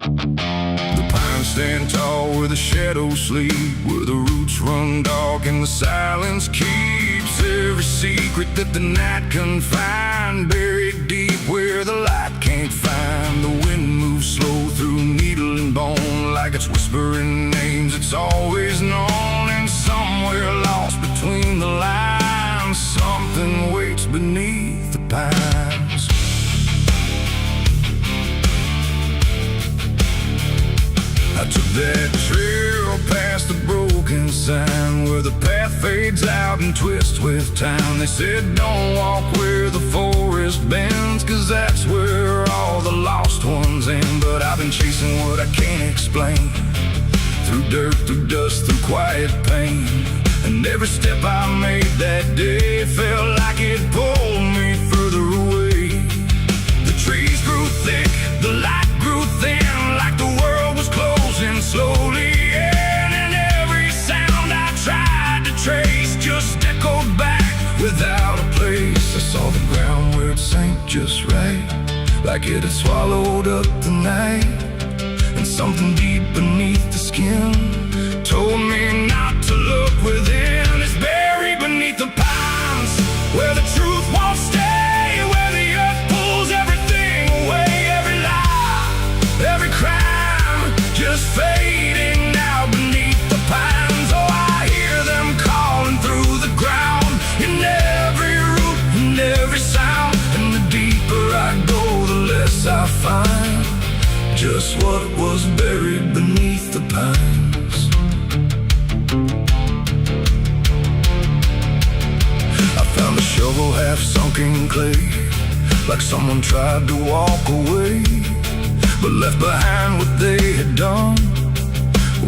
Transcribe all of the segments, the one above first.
The pines stand tall where the shadows sleep, where the roots run dark and the silence keeps every secret that the night can find. Buried deep where the light can't find. The wind moves slow through needle and bone, like it's whispering names it's always known. And somewhere lost between the lines, something waits beneath the pines. I took that trail past the broken sign, where the path fades out and twists with time. They said don't walk where the forest bends, 'cause that's where all the lost ones end. But I've been chasing what I can't explain, through dirt, through dust, through quiet pain. And every step I made that day felt like it pulled me further away. The trees grew thick, the light grew thin, like the world was closing slowly in. And every sound I tried to trace just echoed back without a place. I saw the ground where it sank just right, like it had swallowed up the night. And something deep beneath the skin told me not to look within. It's buried beneath the pines, where the truth won't stay, where the earth pulls everything away. Every lie, every crime, just fading now beneath the pines. Oh, I hear them calling through the ground, in every root and every sound. And the deeper I go, the less I find just what was buried beneath the pines. I found a shovel half sunk in clay, like someone tried to walk away, but left behind what they had done.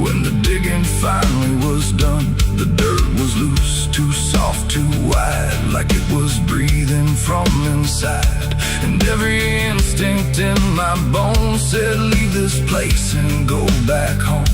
When the digging finally was done, the dirt was loose, too soft, too wide, like it was breathing from inside. And every instinct in my bones said leave this place and go back home.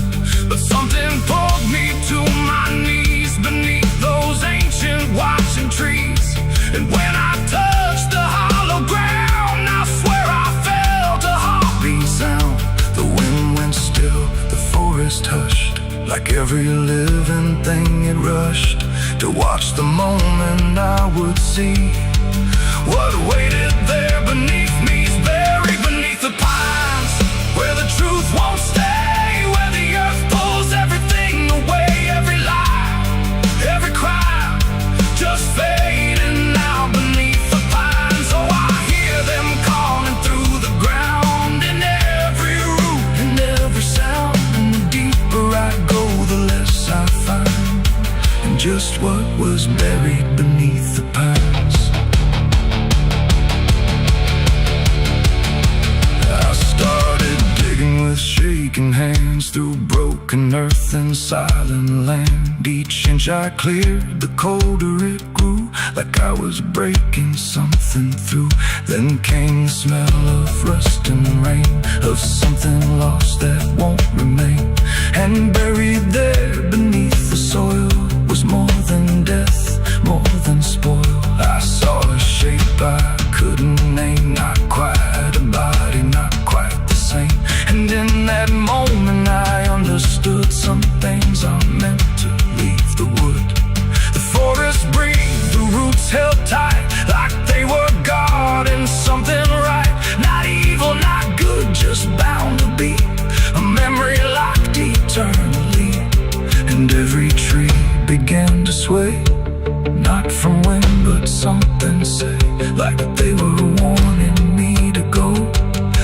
But something pulled me to my knees beneath those ancient watching trees. And when I touched the hollow ground, I swear I felt a heartbeat sound. The wind went still, the forest hushed, like every living thing it rushed to watch the moment I would see what waited there beneath me. Is buried beneath the pines, where the truth won't stay, where the earth pulls everything away. Every lie, every crime, just fading now beneath the pines. Oh, I hear them calling through the ground, in every root and every sound. And the deeper I go, the less I find, and just what was buried beneath the pines. With shaking hands through broken earth and silent land, each inch I cleared, the colder it grew, like I was breaking something through. Then came the smell of rust and rain, of something lost that won't remain. And buried there beneath the soil was more than death, more than spoil. I saw a shape I couldn't name, not quite a body, not quite the same. And in that moment I understood some things are meant to leave the wood. The forest breathed, the roots held tight, like they were guarding something right. Not evil, not good, just bound to be a memory locked eternally. And every tree began to sway, not from wind but something say, like they were warning me to go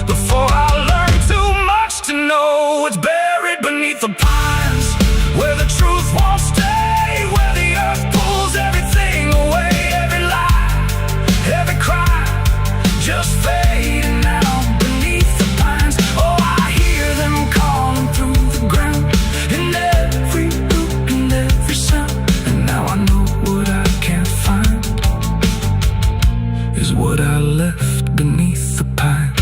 before I learned too much to know. It's buried beneath the pines, where the truth won't stay, where the earth pulls everything away. Every lie, every crime, just fading now beneath the pines. Oh, I hear them calling through the ground, in every root and every sound. And now I know what I can't find is what I left beneath the pines.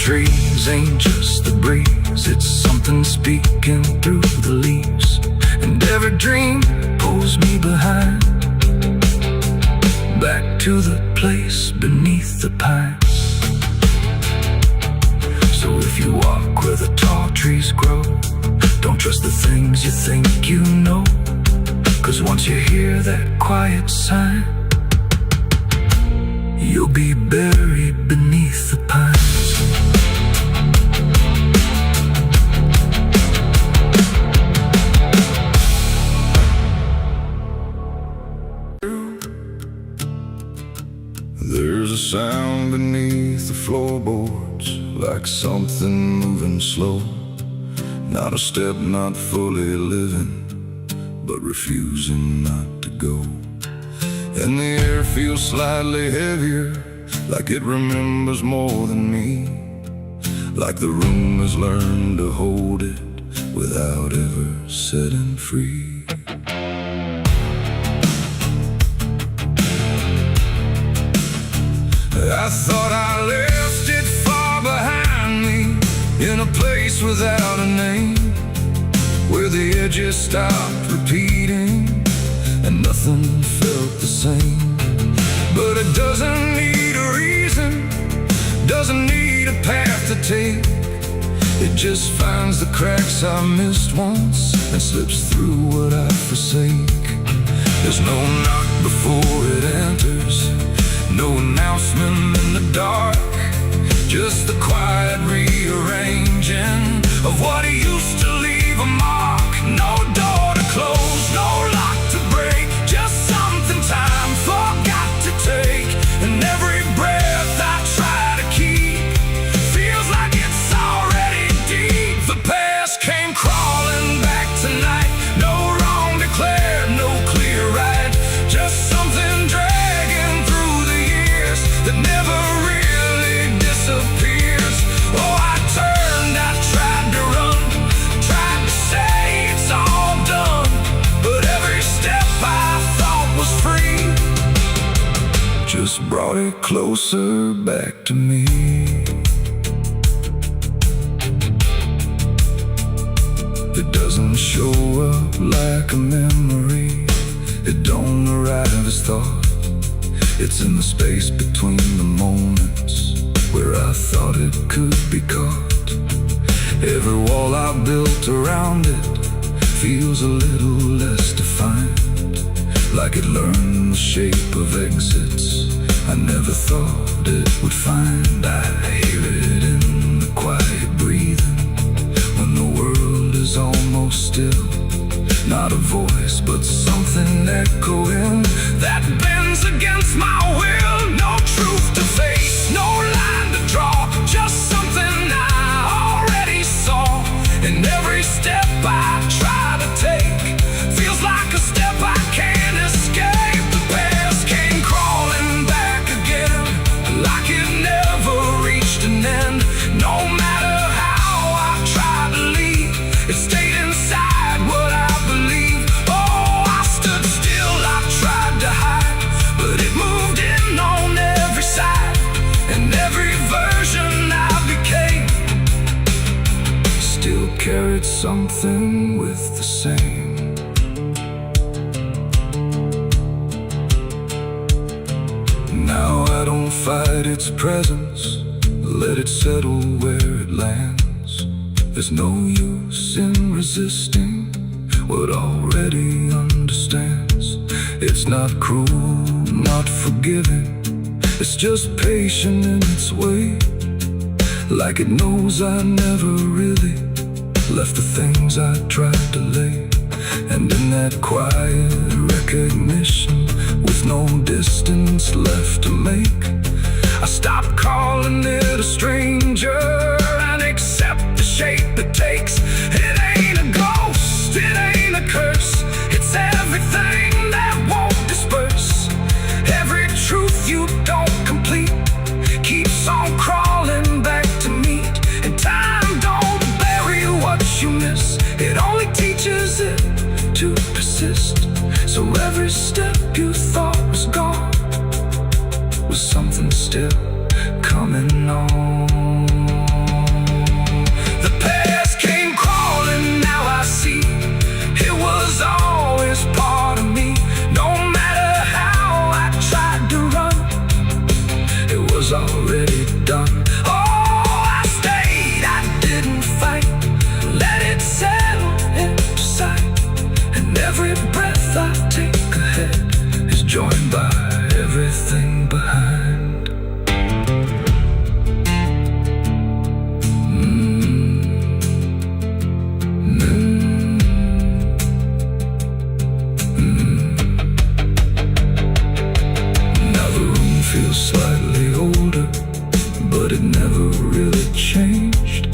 trees ain't just the breeze, it's something speaking through the leaves. And every dream pulls me behind, back to the place beneath the pines. So if you walk where the tall trees grow, don't trust the things you think you know, 'cause once you hear that quiet sign, you'll be buried beneath the pines. There's a sound beneath the floorboards, like something moving slow. Not a step, not fully living, but refusing not to go. And the air feels slightly heavier, like it remembers more than me, like the room has learned to hold it without ever setting free. I thought I left it far behind me, in a place without a name, where the edges stopped repeating and nothing felt the same. But it doesn't need a reason, doesn't need a path to take. It just finds the cracks I missed once and slips through what I forsake. There's no knock before it enters, no announcement in the dark, just the quiet rearranging of what used to leave a mark. No door to close, no lock to break, just something time forgot to take. And every breath I try to keep feels like it's already deep. The past came crawling back tonight, no wrong declared, no clear right, just something dragging through the years that never really disappears. Oh, I turned, I tried to run, tried to say it's all done, but every step I thought was free just brought it closer back to me. It doesn't show up like a memory, it don't arrive as thought. It's in the space between the moments where I thought it could be caught. Every wall I built around it feels a little less defined, like it learned the shape of exits I never thought it would find. I hear it in the quiet breathing when the world is almost still. Not a voice, but something echoing that bends against my will. No truth to face, no line to draw, just something I already saw. And every step I try to take feels like a step I can't escape. The past came crawling back again, like it never reached an end. No matter how I tried to leave, it stayed inside what I believe. Oh, I stood still, I tried to hide, but it moved in on every side. And every version I became still carried something with the same. Now I don't fight its presence, let it settle where it lands. There's no use in resisting what already understands. It's not cruel, not forgiving, it's just patient in its way, like it knows I never really left the things I tried to lay. And in that quiet recognition, with no distance left to make, I stopped calling it a stranger and accept the shape it takes. It ain't a ghost, it ain't a curse, it's everything that won't disperse. Every truth you don't complete keeps on crawling back to meet. And time don't bury what you miss, it only teaches it to persist. So every step you thought was gone was something still coming it never really changed.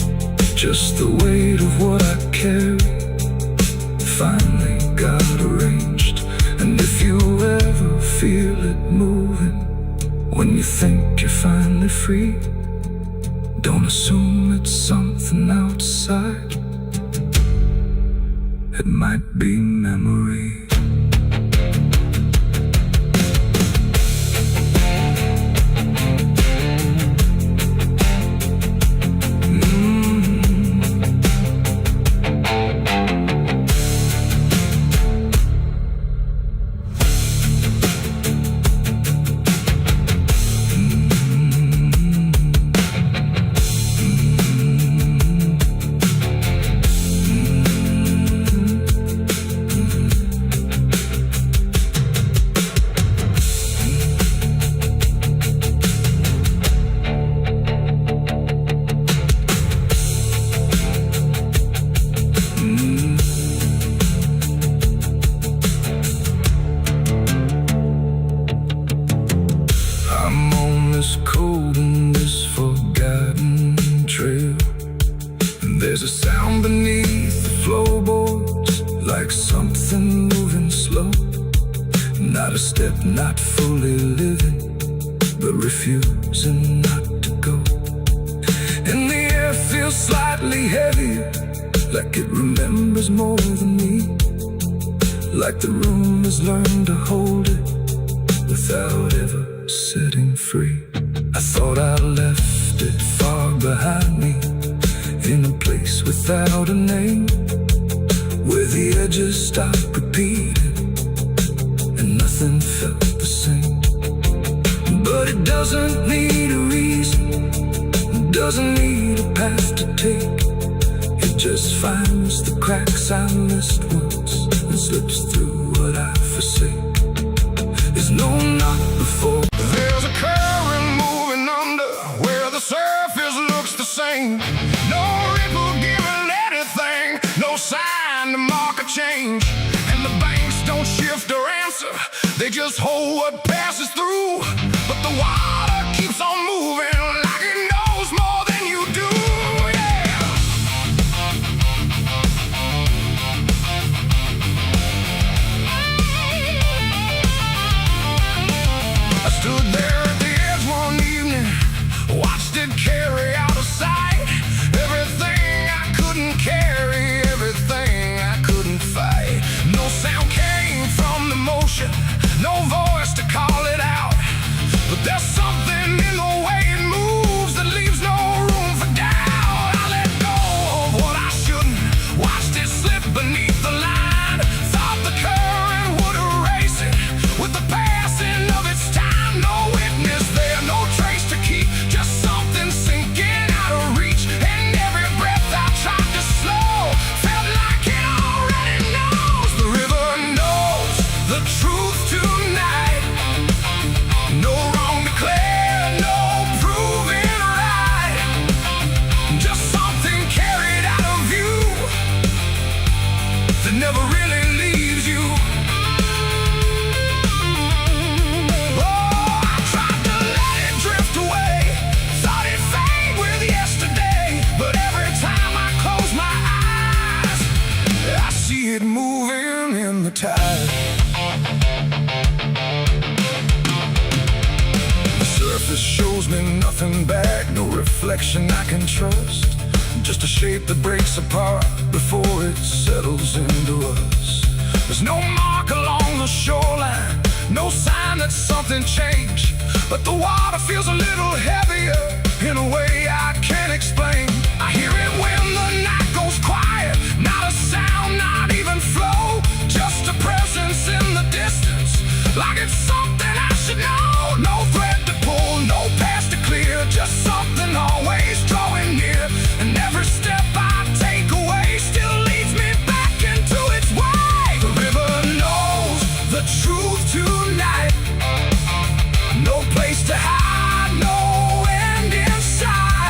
Just the weight of what I carry finally got arranged. And if you ever feel it moving, when you think you're finally free, don't assume it's something outside. It might be memory. Cold in this forgotten trail, and there's a sound beneath the floorboards, like something moving slow. Not a step, not fully living, but refusing not to go. And the air feels slightly heavier, like it remembers more than me, like the room has learned to hold it without ever setting free. I thought I left it far behind me, in a place without a name, where the edges stopped repeating and nothing felt the same. But it doesn't need a reason, it doesn't need a path to take. It just finds the cracks I missed once and slips through what I forsake. There's no knock before there's a current moving under, where the surface looks the same. No ripple giving anything, no sign to mark a change. And the banks don't shift or answer, they just hold what passes through. But the water keeps on moving, like it knows more than you do. I stood there at the edge one evening, watched it carry out of sight. Everything I couldn't carry, everything I couldn't fight. No sound came from the motion, no voice to call it out. But there's something in the way it moves that leaves no room for doubt. I let go of what I shouldn't, watched it slip beneath the line. Thought the current would erase it with the passing of its time. No witness there, no trace to keep, just something sinking out of reach. And every breath I tried to slow felt like it already knows. The river knows the truth tonight. No wrong declared, no proving right, just something carried out of view that never really leaves you. Oh, I tried to let it drift away, thought it'd fade with yesterday. But every time I close my eyes, I see it moving in the tide. The surface shows me nothing back, no reflection I can trust, just a shape that breaks apart before it settles into us. There's no mark along the shoreline, no sign that something changed. But the water feels a little heavier in a way I can't explain. I hear it when the night goes quiet, not a sound, not even flow, just a presence in the distance, like it's something I should know. No thread to pull, no path to clear, just something always drawing near. And every step I take away still leads me back into its way. The river knows the truth tonight, no place to hide, no end in sight.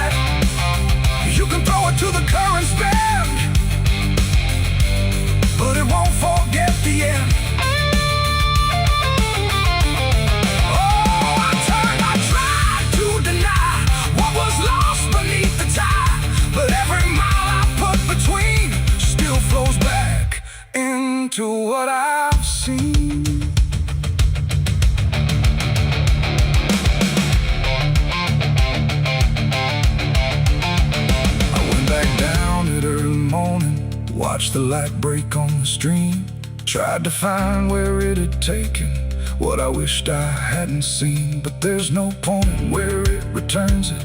watched the light break on the stream, tried to find where it had taken what I wished I hadn't seen. But there's no point where it returns it,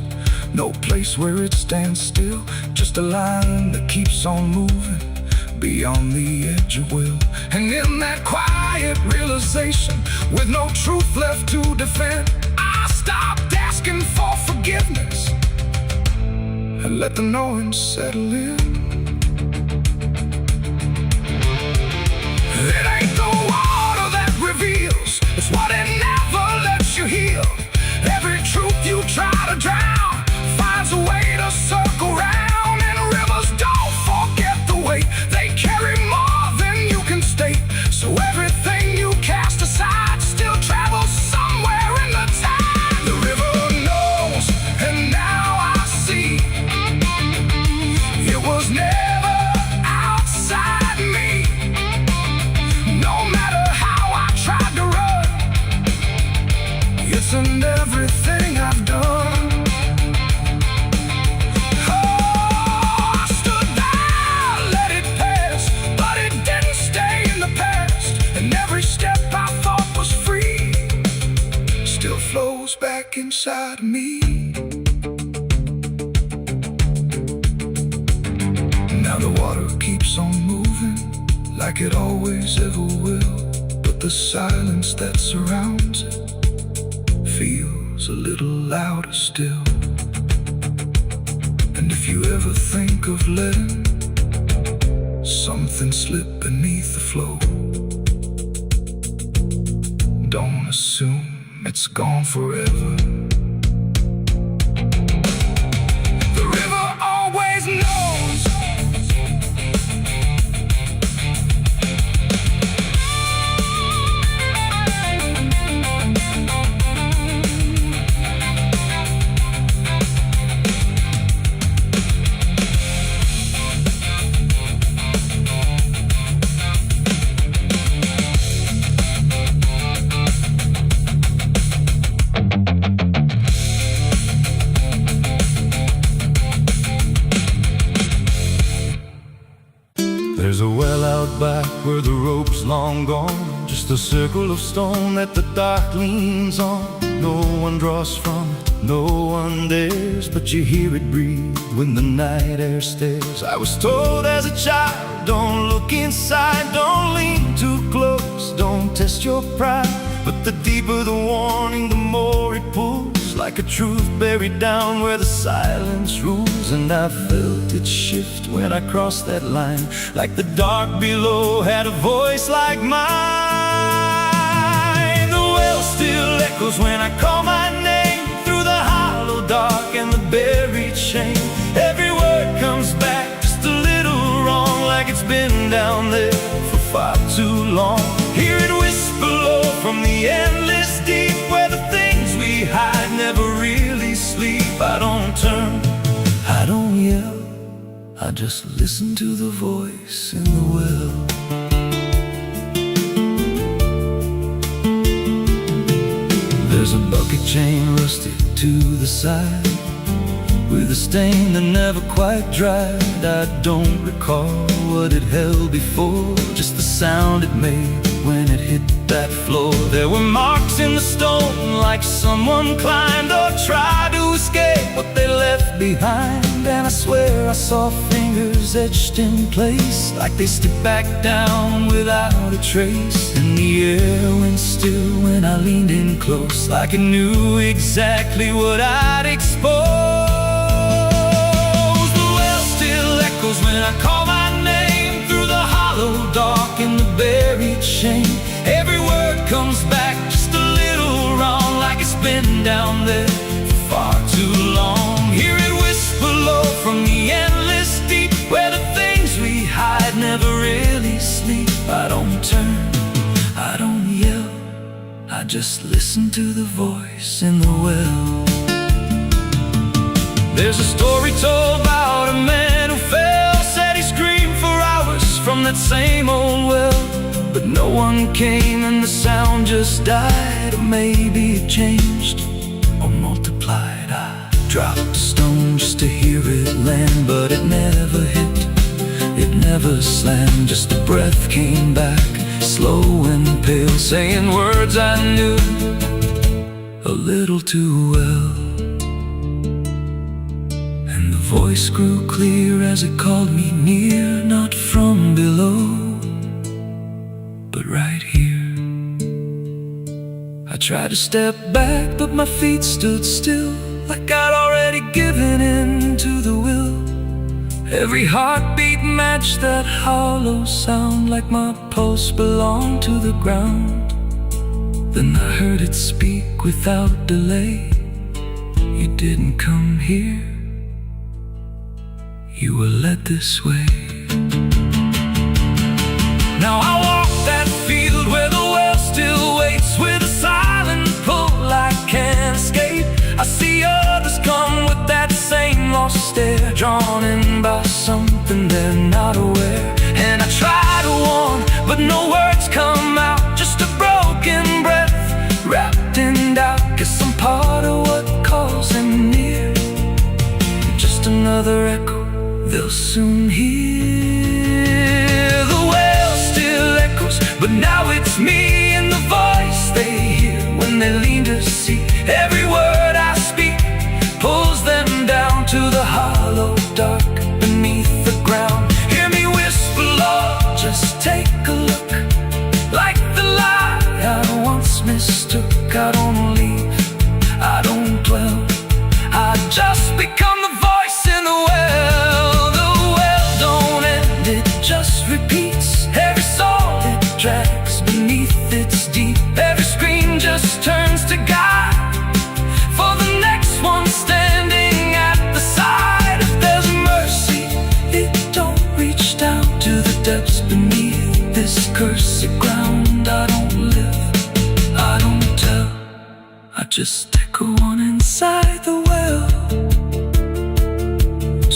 no place where it stands still, just a line that keeps on moving beyond the edge of will. And in that quiet realization, with no truth left to defend, I stopped asking for forgiveness and let the knowing settle in. It ain't the water that reveals, it's what it never lets you heal. Every truth you try to drown finds a way to circle round. And rivers don't forget the weight, they carry more than you can state. So everything you cast aside still travels somewhere in the tide. The river knows, and now I see, it was never outside me. No matter how I tried to run, it's in everything I've done. Flows back inside me. Now the water keeps on moving like it always ever will, but the silence that surrounds it feels a little louder still. And if you ever think of letting something slip beneath the flow, don't assume it's gone forever. The river always knows. There's a well out back where the rope's long gone, just a circle of stone that the dark leans on. No one draws from it, no one dares, but you hear it breathe when the night air stares. I was told as a child, don't look inside, don't lean too close, don't test your pride. But the deeper the warning, the more it pulls, like a truth buried down where the silence rules. And I felt it shift when I crossed that line, like the dark below had a voice like mine. The well still echoes when I call my name, through the hollow dark and the buried shame. Every word comes back just a little wrong, like it's been down there for far too long. Hear it whisper low from the endless deep, where the things we hide never really sleep. I don't turn, I don't yell, I just listen to the voice in the well. There's a bucket chain rusted to the side, with a stain that never quite dried. I don't recall what it held before, just the sound it made when it hit that floor. There were marks in the stone, like someone climbed or tried to escape what they left behind. And I swear I saw fingers etched in place, like they slipped back down without a trace. And the air went still when I leaned in close, like it knew exactly what I'd expose. When I call my name, through the hollow dark and the buried shame. Every word comes back just a little wrong, like it's been down there for far too long. Hear it whisper low from the endless deep, where the things we hide never really sleep. I don't turn, I don't yell, I just listen to the voice in the well. There's a story told about a man who fell, said he screamed for hours from that same old well, but no one came and the sound just died. Or maybe it changed or multiplied. I dropped a stone just to hear it land, but it never hit, it never never slammed, just a breath came back, slow and pale, saying words I knew a little too well. And the voice grew clear as it called me near, not from below, but right here. I tried to step back, but my feet stood still, like I'd already given in to the will. Every heartbeat matched that hollow sound, like my pulse belonged to the ground. Then I heard it speak without delay. You didn't come here, you were led this way. Now I walk that field where the well still waits, with a silent pull I can't escape. I see others come with that same lost stare, drawn in by something they're not aware. And I try to warn, but no words come out, just a broken breath wrapped in doubt. Guess I'm part of what calls them near, just another echo they'll soon hear. The well still echoes, but now it's me and the voice they hear when they lean to see. Every word I speak pulls them down to the hollow dark beneath the ground. Hear me whisper, Lord, just take a look. Like the lie I once mistook, I don't leave, I don't dwell, I just become the voice in the well. The well don't end, it just repeats. Every soul it drags beneath its deep. Every scream just turns to guide for the next one standing at the side. If there's mercy, it don't reach down to the depths beneath this cursed ground. I don't live, I don't tell, I just echo on inside the well.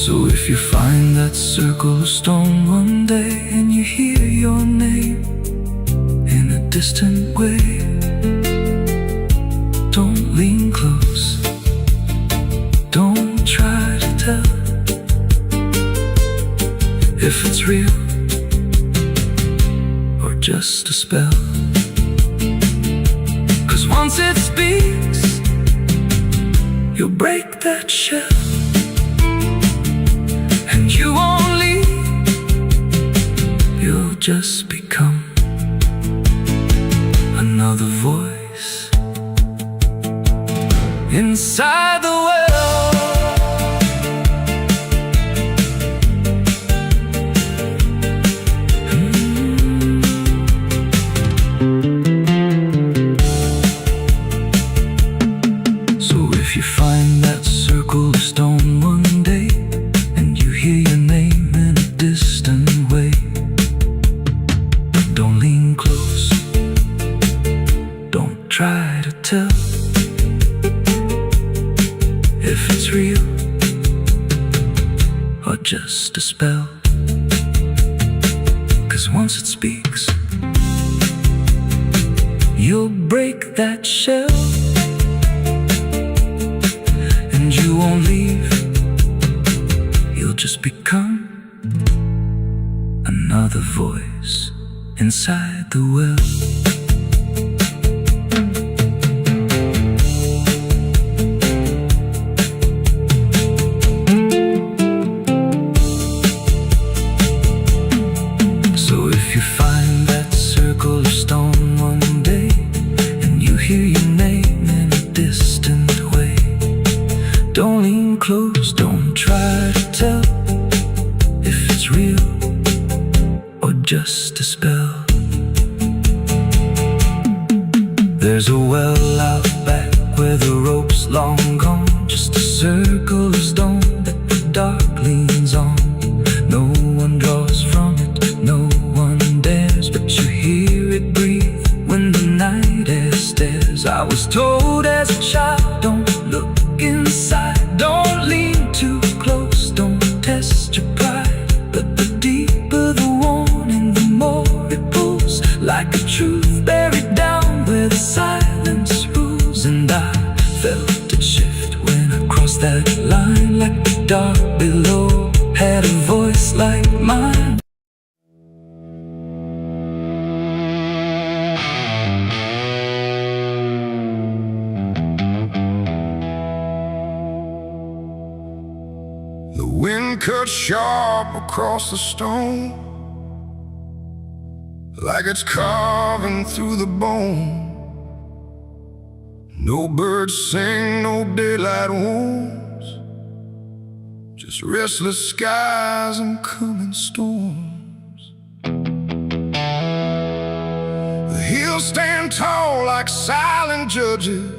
So if you find that circle of stone one day, and you hear your name in a distant way, don't lean close, don't try to tell if it's real or just a spell. 'Cause once it speaks, you'll break that shell, and you won't leave, you'll just become another voice inside the well. So if you find that circle of stone one day, and you hear your name in a distant way, don't lean close, don't try to tell if it's real or just a spell. 'Cause once it speaks, you'll break that shell, and you won't leave, you'll just become another voice inside the well. Don't lean close, don't try to tell if it's real or just a spell. There's a well out back where the rope's long gone, just a circle of stone that the dark leans on. No one draws from it, no one dares, but you hear it breathe when the night air stares. I was told as a child, don't look inside, don't lean too close, don't test your pride. But the deeper the warning, the more it pulls, like a truth buried down where the silence rules. And I felt it shift when I crossed that line, like the dark below had a voice like mine. The wind cut sharp across the stone, like it's carving through the bone. No birds sing, no daylight wounds, just restless skies and coming storms. The hills stand tall like silent judges,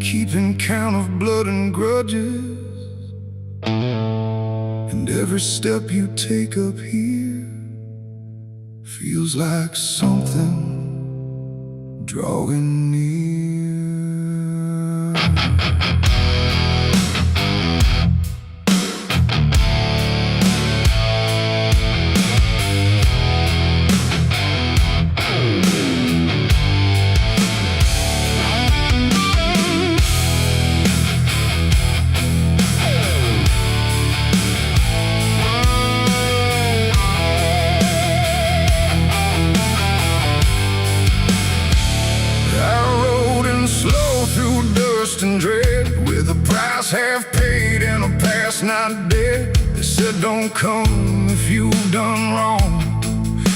keeping count of blood and grudges. And every step you take up here feels like something drawing near. And dread, with a price half paid and a past not dead. They said don't come if you've done wrong.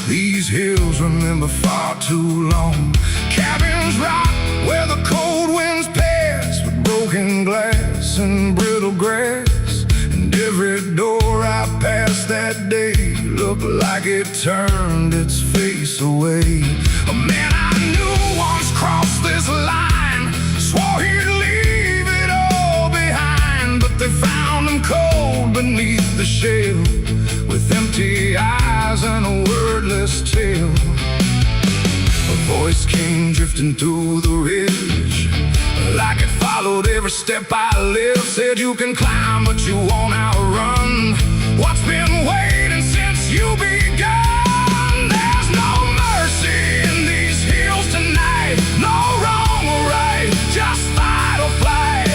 These hills remember far too long. Cabins rock where the cold winds pass, with broken glass and brittle grass. And every door I passed that day looked like it turned its face away. A man I knew once crossed this line, swore he'd leave it all behind, but they found him cold beneath the shell, with empty eyes and a wordless tale. A voice came drifting through the ridge, like it followed every step I lived. Said you can climb, but you won't outrun what's been waiting since you begun. There's no mercy in these hills tonight, no wrong or right, just fight or flight.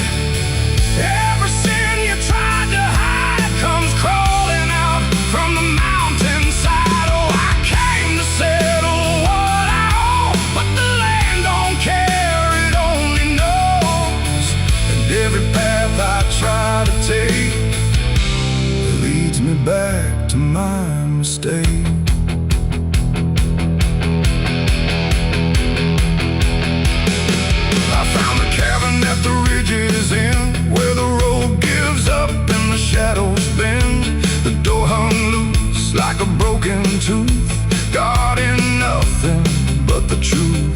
Every sin you tried to hide comes crawling out from the mountainside. Oh, I came to settle what I owe, but the land don't care, it only knows. And every path I try to take leads me back to my mistake. At the ridge's end, where the road gives up and the shadows bend, the door hung loose like a broken tooth, guarding nothing but the truth.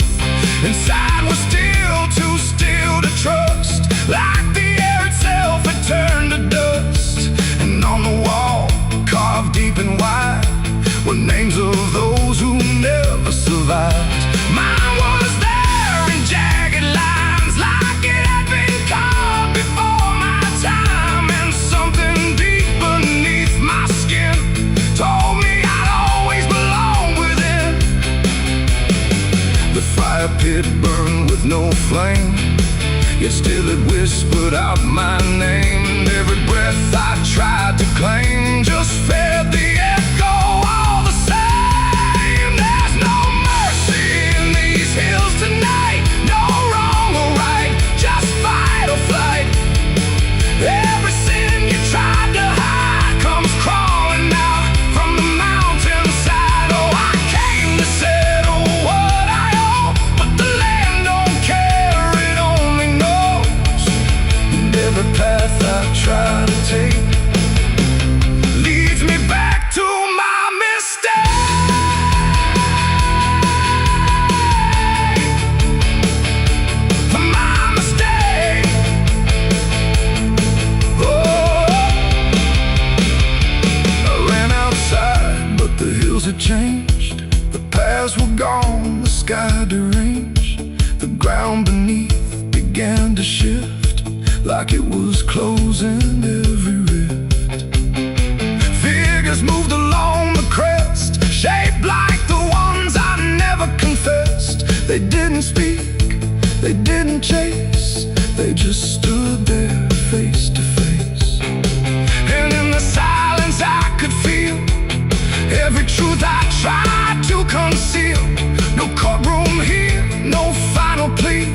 Inside was still too still to trust, like the air itself had turned to dust. And on the wall, carved deep and wide, were names of those who never survived. Mine was there in jagged lines, like it had been carved before my time. And something deep beneath my skin told me I'd always belong within. The fire pit burned with no flame, yet still it whispered out my name. And every breath I tried to claim just fed the echo all the same. There's no mercy in these hills tonight, no wrong or right, just fight or flight. Every sin you tried to hide comes crawling out from the mountainside. Oh, I came to settle what I owe, but the land don't care, it only knows. And every path I try to take leads me back to my mistake. My mistake. Oh, I ran outside, but the hills had changed. The paths were gone, the sky deranged. The ground beneath began to shift, like it was closing every rift. Figures moved along the crest, shaped like the ones I never confessed. They didn't speak, they didn't chase, they just stood there face to face. And in the silence I could feel every truth I tried to conceal. No courtroom here, no final plea,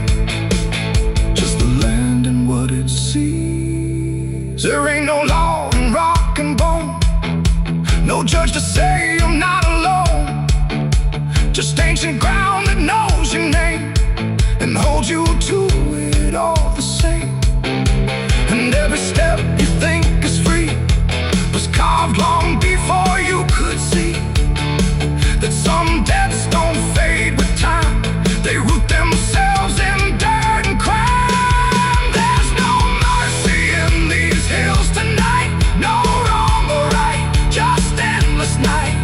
just the land and what it sees. There ain't no law in rock and bone, no judge to say I'm not alone. Just ancient ground that knows your name and holds you to it all the same. And every step you think is free was carved long before you could see that some debts don't fade with time. They root themselves in dirt and crime. There's no mercy in these hills tonight, no wrong or right, just endless night.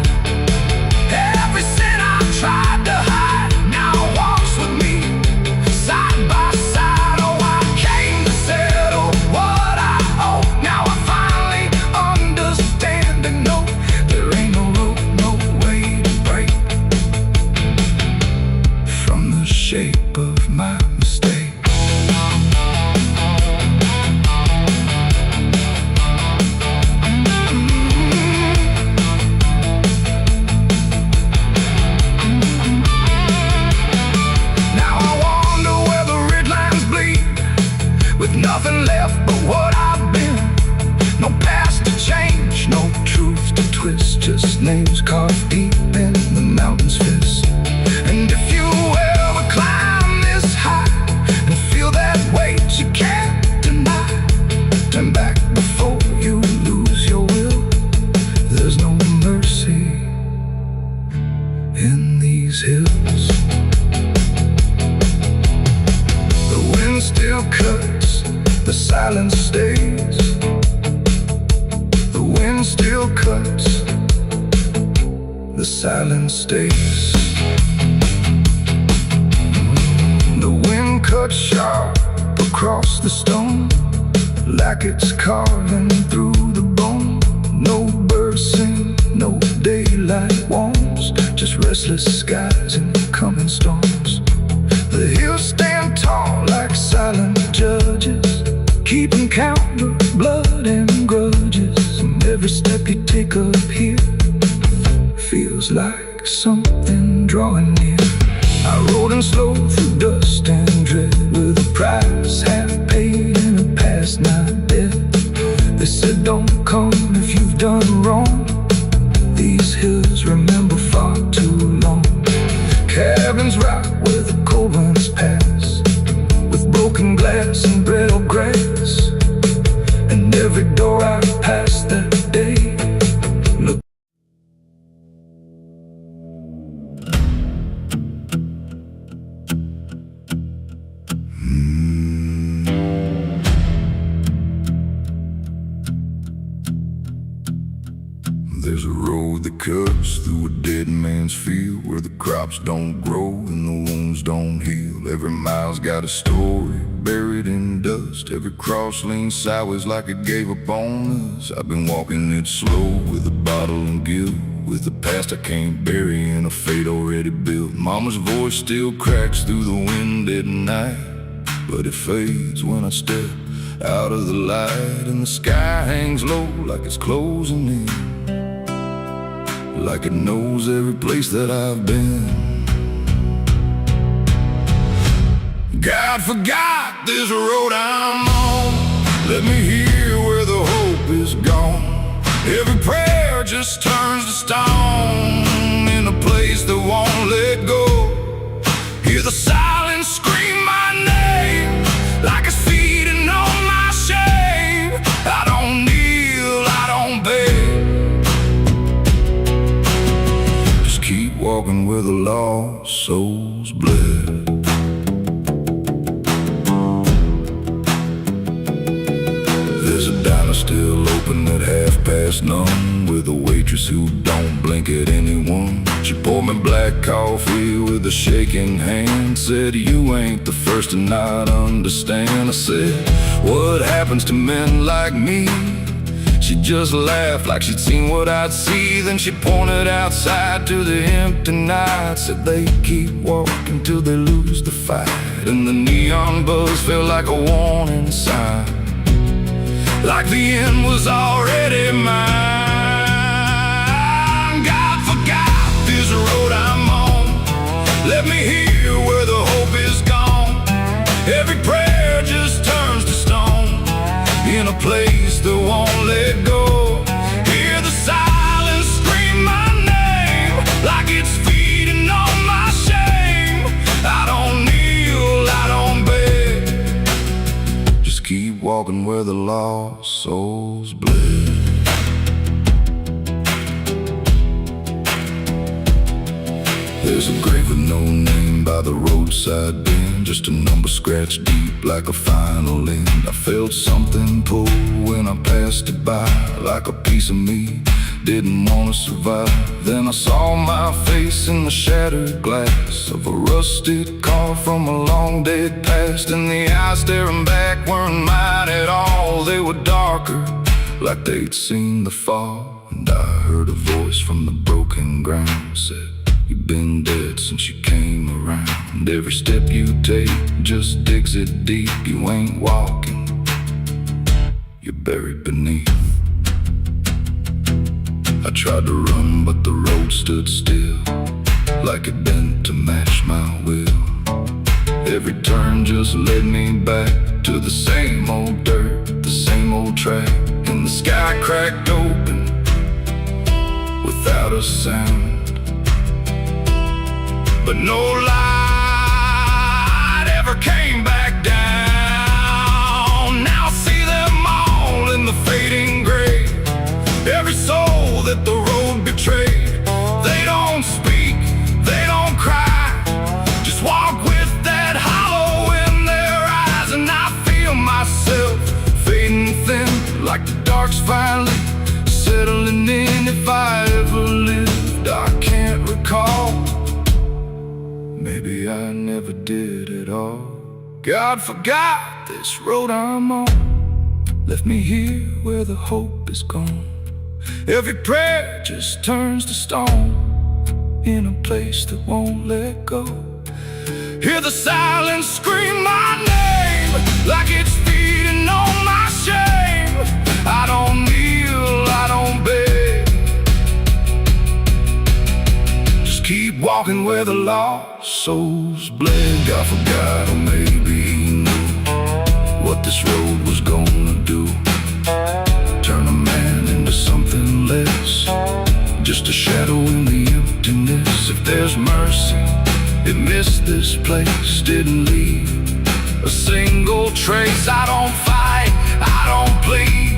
Every sin I've tried to hide now walks with me, side by side. Oh, I came to settle what I owe. Now I finally understand and know there ain't no rope, no way to break from the shape of my mistake. Now I wonder where the red lines bleed, with nothing left but what I've been. No past to change, no truth to twist, just names carved deep in the mountain's fist. And if you ever climb this high and feel that weight you can't deny, turn back before you lose your will. There's no mercy in these hills. The wind still cuts, the silence stays. The wind still cuts, the silence stays. The wind cuts sharp across the stone, like it's carving through the bone. No birds sing, no daylight warms, just restless skies and coming storms. The hills stand tall like silent judges, keeping count of blood and grudges. And every step you take up here feels like something drawing near. I rode in slow through dust and dread, with a price half paid and a past not dead. They said don't come if you've done wrong. These hills remember far too long. Cabins rock where the cold winds pass, with broken glass and brittle grass. And every door I passed that day looked. There's a road that cuts through a dead man's field, where the crops don't grow and the wounds don't heal. Every mile's got a story buried in dust. Every cross leans sideways like it gave up on us. I've been walking it slow with a bottle and guilt, with the past I can't bury in a fate already built. Mama's voice still cracks through the wind at night, but it fades when I step out of the light. And the sky hangs low like it's closing in, like it knows every place that I've been. God forgot this road I'm on, let me hear where the hope is gone. Every prayer just turns to stone in a place that won't let go. Hear the silence scream my name, like it's feeding on my shame. I don't kneel, I don't beg, keep walking where the lost souls bled. There's a diner still open at 1:30, with a waitress who don't blink at anyone. She poured me black coffee with a shaking hand, said you ain't the first to not understand. I said, what happens to men like me? She just laughed like she'd seen what I'd see. Then she pointed outside to the empty night, said they keep walking till they lose the fight. And the neon buzz felt like a warning sign, like the end was already mine. God forgot this road I'm on, let me hear where the hope is gone. Every prayer just turns to stone in a place place that won't let go. Hear the silence scream my name, like it's feeding on my shame. I don't kneel, I don't beg, just keep walking where the lost souls bled. There's a grave with no name by the roadside bend, just a number scratched deep like a final end. I felt something pull when I passed it by, like a piece of me didn't want to survive. Then I saw my face in the shattered glass of a rusted car from a long dead past, and the eyes staring back weren't mine at all. They were darker, like they'd seen the fall. And I heard a voice from the broken ground said, "You've been dead since you came around. Every step you take just digs it deep. You ain't walking, you're buried beneath." I tried to run, but the road stood still, like it bent to match my will. Every turn just led me back to the same old dirt, the same old track. And the sky cracked open without a sound, but no light ever came back down. Now I see them all in the fading grave, every soul that the road betrayed. They don't speak, they don't cry, just walk with that hollow in their eyes. And I feel myself fading thin, like the dark's finally settling in. If I ever lived, I can't recall. Maybe I never did at all. God forgot this road I'm on, left me here where the hope is gone. Every prayer just turns to stone, in a place that won't let go. Hear the silence scream my name, like it's feeding on my shame. I don't kneel, I don't beg, just keep walking where the lost souls bled. God forgot, or maybe he knew what this road was gonna do. Turn a man into something less, just a shadow in the emptiness. If there's mercy, it missed this place, didn't leave a single trace. I don't fight, I don't plead,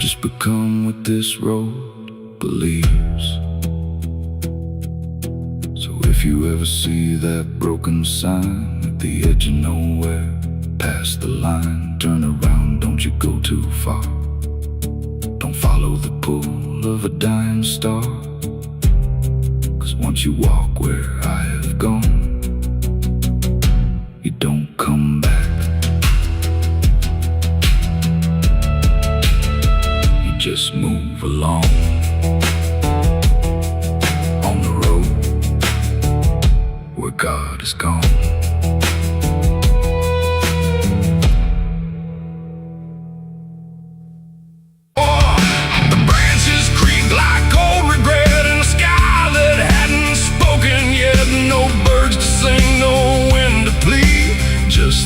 just become what this road believes. So if you ever see that broken sign at the edge of nowhere, past the line, turn around, don't you go too far. Don't follow the pull of a dying star, 'cause once you walk where I have gone, you don't come back. You just move along on the road where God is gone.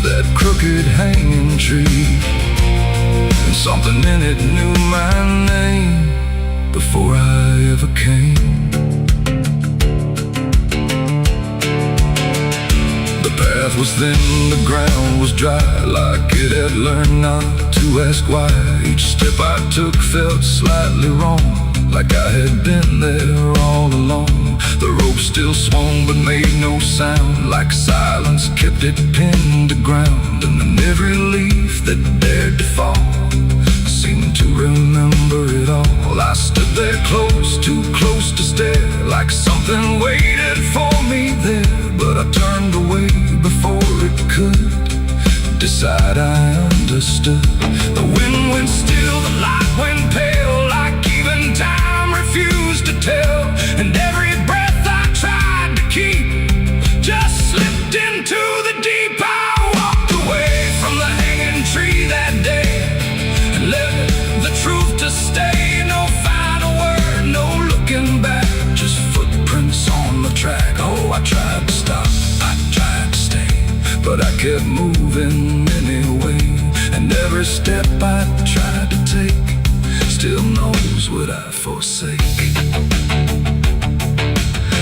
That crooked hanging tree, and something in it knew my name before I ever came. The path was thin, the ground was dry, like it had learned not to ask why. Each step I took felt slightly wrong, like I had been there all along. The rope still swung but made no sound, like silence kept it pinned to ground. And then every leaf that dared to fall seemed to remember it all. I stood there close, too close to stare, like something waited for me there. But I turned away before it could decide I understood. The wind went still, the light went pale, like even time refused to tell. And every breath I tried to keep just slipped into the deep. I walked away from the hanging tree that day and let the truth to stay. No final word, no looking back, just footprints on the track. Oh, I tried to stop, I tried to stay, but I kept moving anyway. And every step I tried to take still knows what I forsake.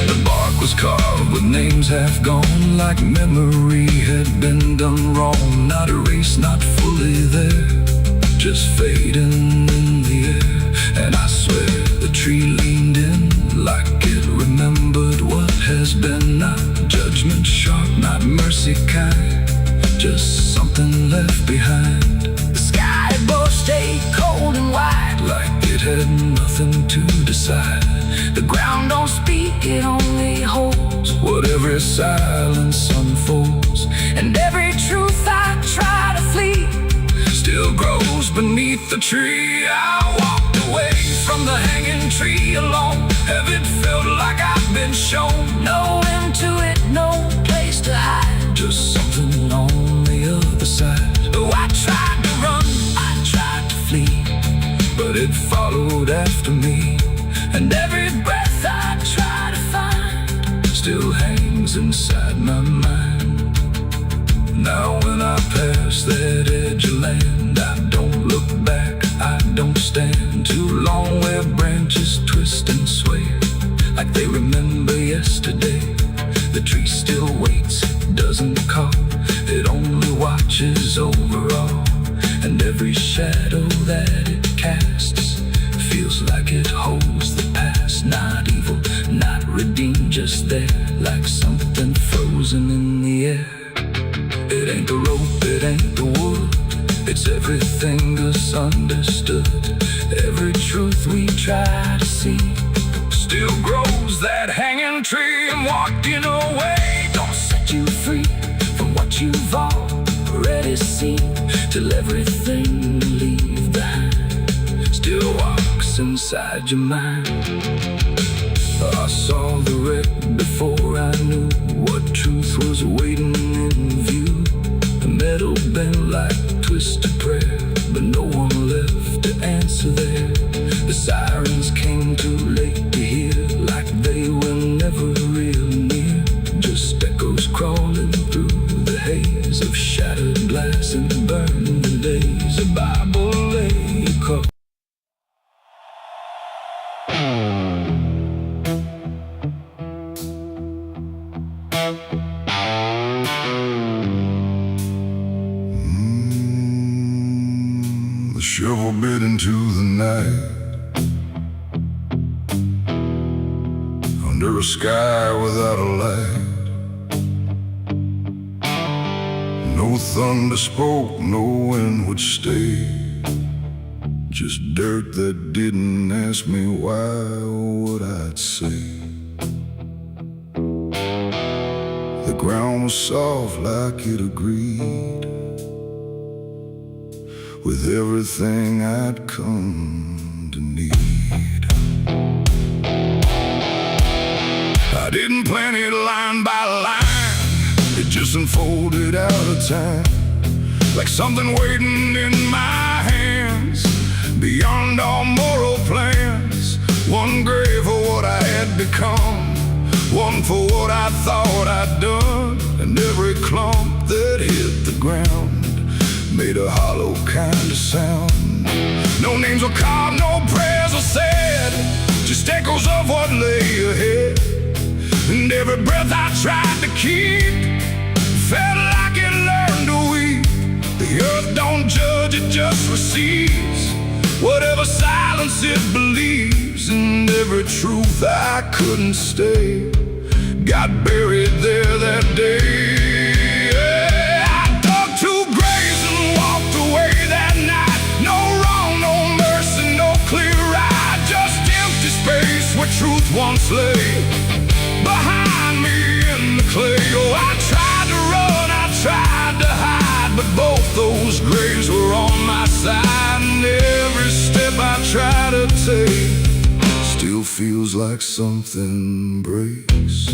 The bark was carved with names half gone, like memory had been done wrong. Not erased, not fully there, just fading in the air. And I swear the tree leaned in like it remembered what has been. Not judgment sharp, not mercy kind, just something left behind. The sky above stayed cold and white, like it had nothing to decide. The ground don't speak, it only holds what every silence unfolds. And every truth I try to flee still grows beneath the tree. I walked away from the hanging tree alone. Heaven felt like I've been shown. No end to it, no place to hide, just something on the other side. Oh, I tried to run, I tried to flee, but it followed after me. And every breath I try to find still hangs inside my mind. Now when I pass that edge of land, I don't look back, I don't stand too long where branches twist and sway like they remember yesterday. The tree still waits, it doesn't call, it only watches over all. And every shadow that it casts feels like it holds the past. Not evil, not redeemed, just there, like something frozen in the air. It ain't the rope, it ain't the wood, it's everything misunderstood. Every truth we try to see still grows that hanging tree. And walking away don't set you free from what you've already seen, till everything you leave behind still walks inside your mind. I saw the wreck before I knew what truth was waiting in view. The metal bent like twisted prayer, but no one left to answer there. The sirens came too late to hear, like they were never real near. Just echoes crawling through the haze of shattered glass and burning days. A Bible lay across. The shovel bit into the night, under a sky without a light. No thunder spoke, no wind would stay, just dirt that didn't ask me why or what I'd say. The ground was soft like it agreed with everything I'd come to need. I didn't plan it line by line, it just unfolded out of time, like something waiting in my hands, beyond all moral plans. One grave for what I had become, one for what I thought I'd done. And every clump that hit the ground made a hollow kind of sound. No names were carved, no prayers were said, just echoes of what lay ahead. And every breath I tried to keep felt like it learned to weep. The earth don't judge, it just receives whatever silence it believes. And every truth I couldn't stay got buried there that day. Truth once lay behind me in the clay. Oh, I tried to run, I tried to hide, but both those graves were on my side. And every step I try to take still feels like something breaks.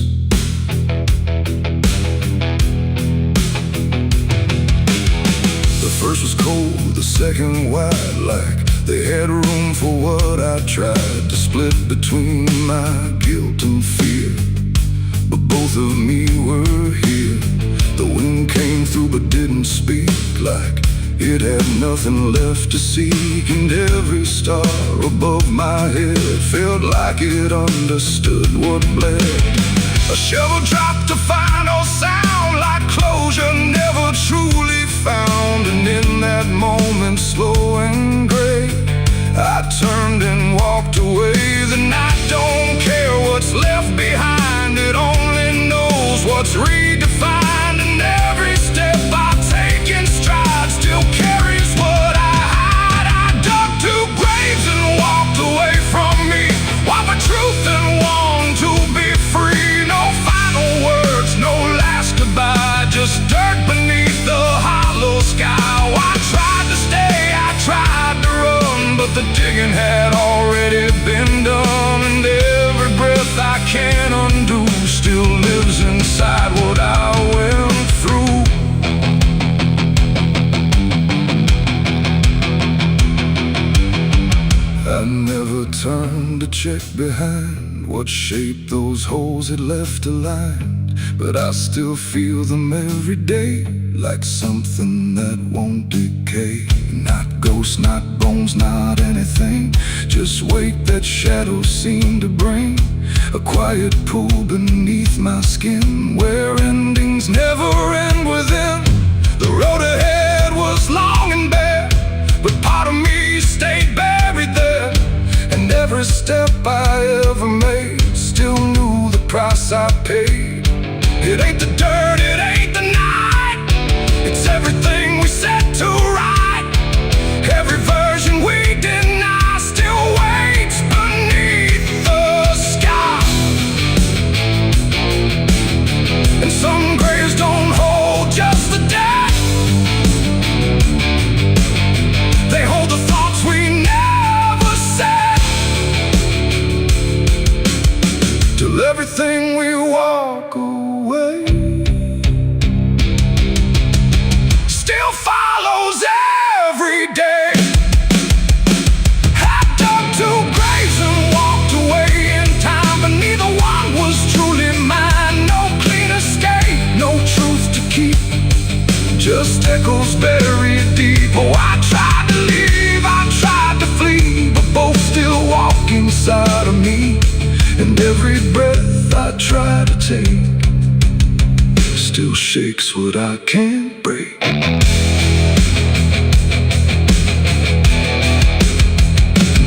The first was cold, the second wide, like they had room for what I tried to split between my guilt and fear. But both of me were here. The wind came through but didn't speak, like It had nothing left to seek, and every star above my head felt like it understood what bled. A shovel dropped a final sound, like closure never truly found. And in that moment, slow and gray, I turned and walked away. The night don't care what's left behind, it only knows what's redefined. And every step I take in stride still carries what I hide. I dug two graves and walked away from me, while the truth and want to be free. No final words, no last goodbye, just dirt beneath the hollow sky. I tried to stay, I tried to run, but the digging had already been done. And every breath I can't undo still lives inside what I went through. I never turned to check behind what shape those holes had left aligned, but I still feel them every day, like something that won't decay. Not ghosts, not bones, not anything, just weight that shadows seem to bring. A quiet pool beneath my skin, where endings never end within. The road ahead was long and bare, but part of me stayed buried there. And every step I ever made still knew the price I paid. It ain't the dirt, it ain't the night, it's everything we set to right. Every version we deny still waits beneath the sky. And some graves don't hold just the dead, they hold the thoughts we never said. Till everything we walk away still follows every day. I dug two graves and walked away in time, but neither one was truly mine. No clean escape, no truth to keep, just echoes buried deep. Oh, I tried to leave, I tried to flee, but both still walk inside of me. And every breath I try to take still shakes what I can't break.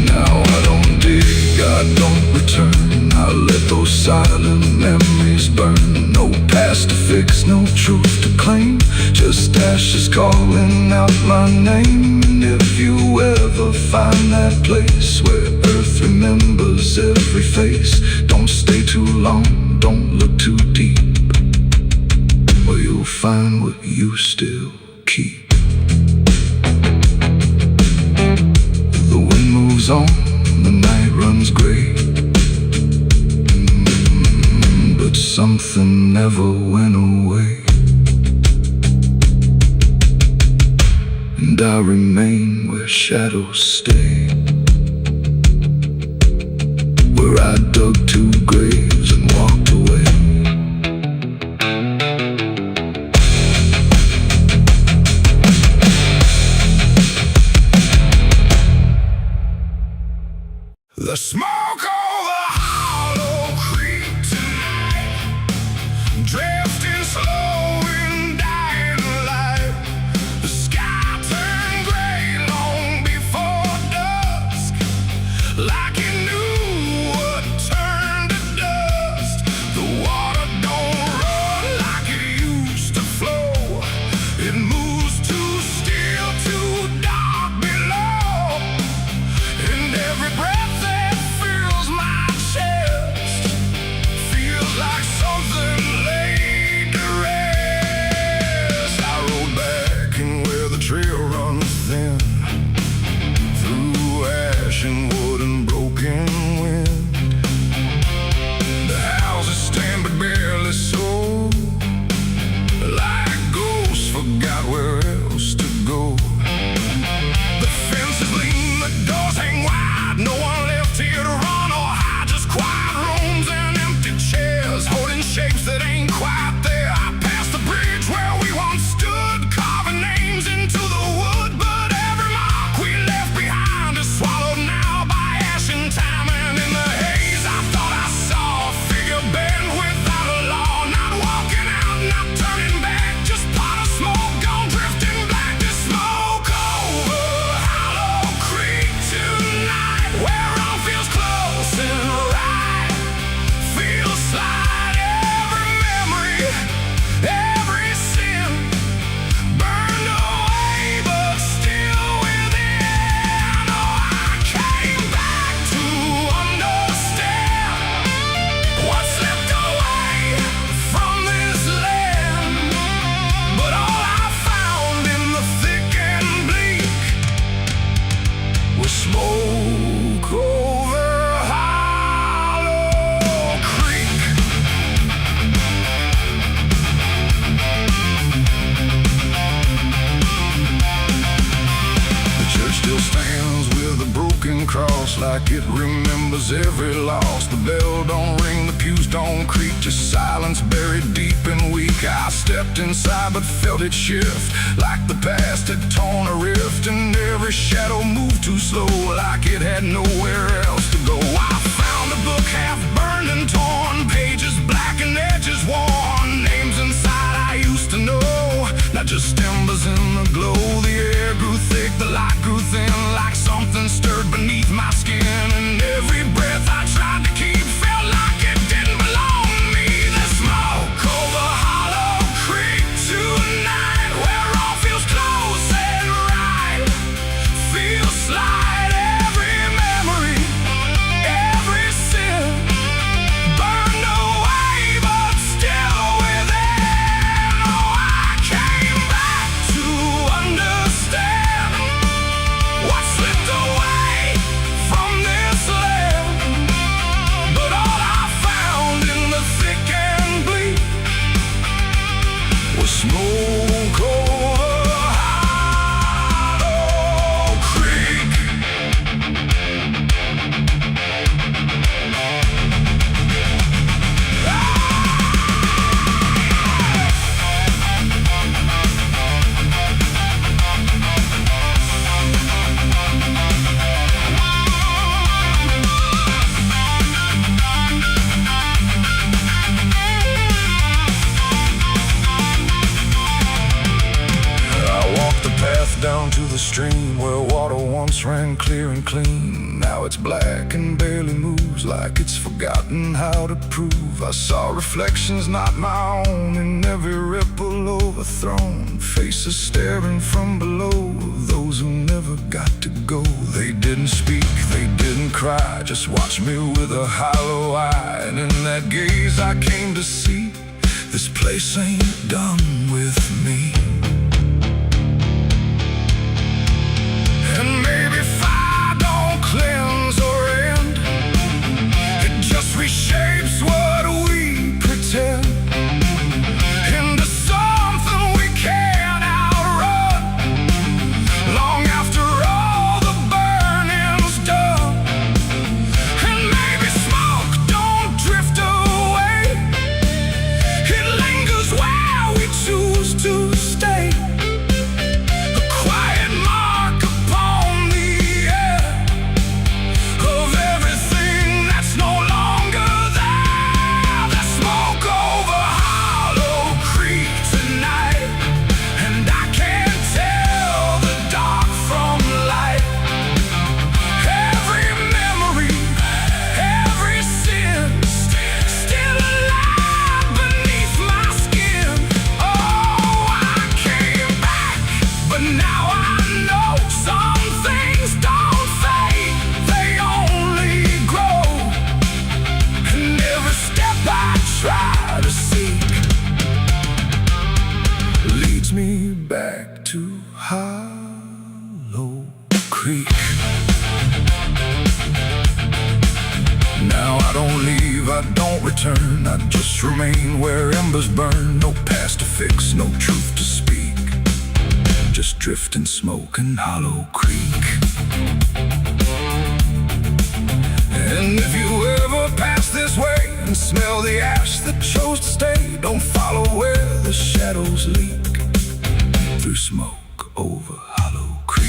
Now I don't dig, I don't return, I let those silent memories burn. No past to fix, no truth to claim, just ashes calling out my name. And if you ever find that place where earth remembers every face, don't stay too long, don't look too deep, or you'll find what you still keep. The wind moves on, the night runs gray, but something never went away. And I remain where shadows stay, where I dug two graves and walked away. The smoke over hollow creek tonight, drifting slow in dying light. The sky turned gray long before dusk, like it knew what turned to dust. The water don't run like it used to flow, it moves too still, too dark below. And every breath that feels smoke over Hollow Creek. The church still stands with a broken cross, like it remembers every loss. The bell don't ring, the pews don't creak, just silence buried deep and weak. I stepped inside but felt it shift, like the past had torn a rift, and every shadow moved too slow, like it had nowhere else to go. I found a book half burned and torn, pages black and edges worn, names inside I used to know, not just embers in the glow. The air grew thick, the light grew thin, like something stirred beneath my skin, and every breath I tried to keep felt like it didn't belong to me. The smoke over Hollow Creek tonight, where all feels close and right, feels slight. Every memory, every sin burned away, but still within. Oh, I came back to understand what slipped away from this land, but all I found in the thick and bleak was smoke over Hollow Creek. I walked the path down to the stream where water once ran clear and clean. Now it's black and barely moves, like it's forgotten how to prove. I saw reflections not my own in every ripple overthrown, faces staring from below, those who never got to go. They didn't speak, they didn't cry, just watched me with a hollow eye. And in that gaze I came to see, this place ain't done with me. And maybe fire don't cleanse or end, it just reshapes what we pretend into something we can't outrun, long after all the burning's done. And maybe smoke don't drift away, it lingers where we choose to stay, a quiet mark upon the air of everything that's no longer there. The smoke over Hollow Creek tonight, and I can't tell the dark from light. Every memory, every sin, still alive beneath my skin. Oh, I came back, but now I know some things don't fade, they only grow. And every step I try to seek leads me back to Hollow Creek. Now I don't leave, I don't return, I just remain where embers burn. No past to fix, no truth to speak, just drift and smoke in Hollow Creek. And if you ever pass this way and smell the ash that chose to stay, don't follow where the shadows leak, through smoke over Hollow Creek.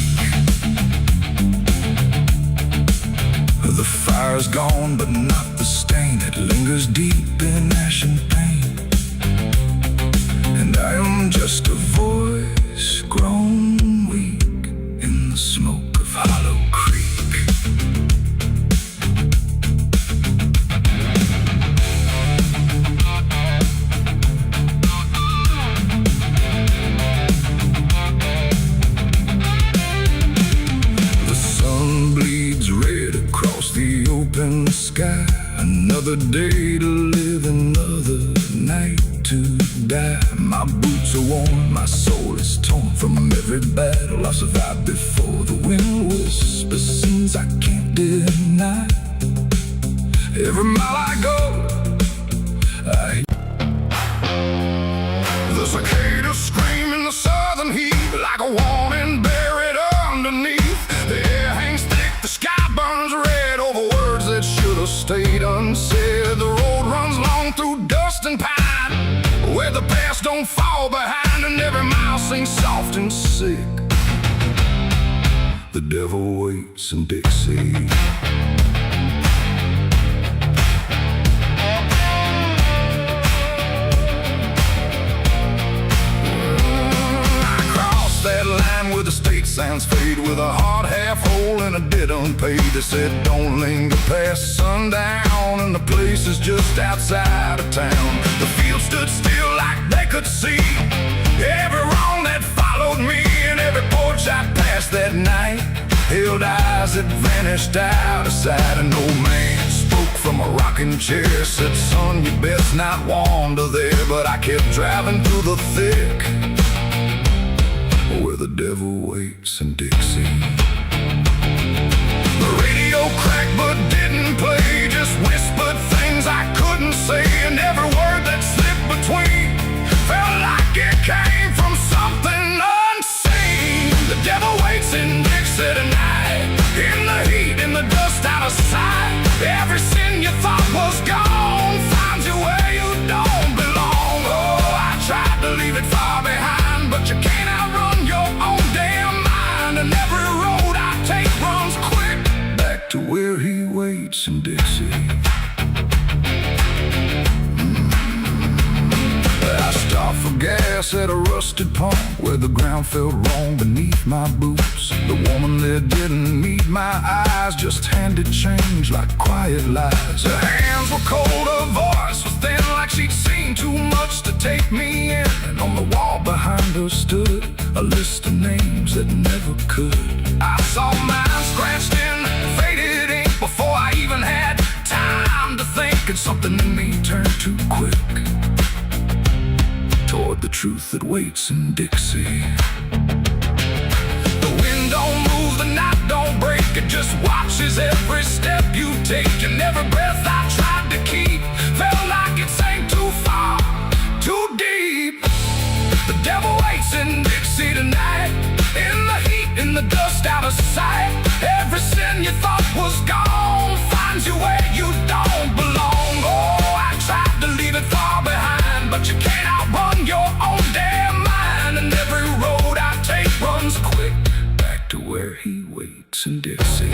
The fire's gone, but not the stain, it lingers deep in ash and pain. And I am just a voice grown weak in the smoke of Hollow Creek. The sun bleeds red across the open sky. Another day to live, another night to die. My boots are worn, my soul is torn from every battle I survived before the wind would whisper scenes I can't deny. Every mile I go, the cicadas scream in the southern heat like a warning buried underneath. The air hangs thick, the sky burns red over words that should have stayed unsaid. The road runs long through dust and pine, where the past don't fall behind, and every mile sings soft and sick. The devil waits in Dixie. That line where the state signs fade, with a hard half hole and a debt unpaid. They said don't linger past sundown, and the place is just outside of town. The field stood still like they could see every wrong that followed me, and every porch I passed that night held eyes that vanished out of sight. An old man spoke from a rocking chair, said, son, you best not wander there. But I kept driving through the thick, where the devil waits in Dixie. The radio cracked but didn't play, just whispered things I couldn't say, and every word that slipped between felt like it came from something unseen. The devil waits in Dixie tonight, in the heat, in the dust, out of sight. Every sin you thought was gone finds you where you don't belong. Oh, I tried to leave it far behind, but you can't outrun your own damn mind. And every road I take runs quick back to where he waits in Dixie. I stopped for gas at a rusted pump, where the ground felt wrong beneath my boots. The woman there didn't meet my eyes, just handed change like quiet lies. Her hands were cold, her voice was thin, like she'd seen too much to take me in. And on the wall behind her stood a list of names that never could. I saw mine scratched in faded ink before I even had time to think, and something in me turned too quick toward the truth that waits in Dixie. The wind don't move, the night don't break, it just watches every step you take. And every breath I tried to keep felt like it sank too far, too deep. The devil waits in Dixie tonight, in the heat, in the dust, out of sight. Every sin you thought was gone finds you where you don't belong. Oh, I tried to leave it far behind, but you can't outrun your own damn mind. And every road I take runs quick back to where he waits in Dixie.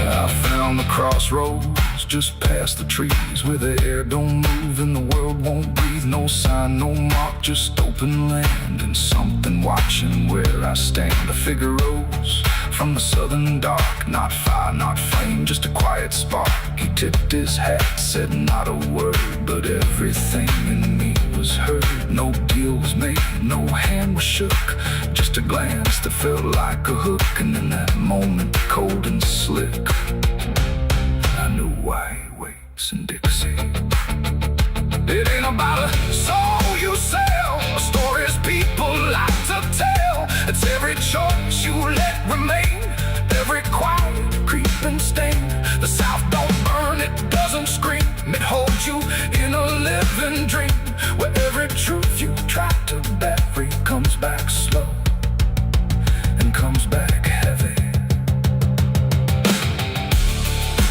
I found the crossroads just past the trees, where the air don't move and the world won't breathe. No sign, no mark, just open land, and something watching where I stand. A figure rose from the southern dark, not fire, not flame, just a quiet spark. He tipped his hat, said not a word, but everything in me was heard. No deal was made, no hand was shook, just a glance that felt like a hook. And in that moment, cold and slick, I knew why he waits in Dixie. It ain't about a soul you sell, a stories people like to tell. It's every choice you let remain, every quiet creeping stain. The South don't burn, it doesn't scream, it holds you in a living dream, where every truth you try to bury comes back slow and comes back heavy.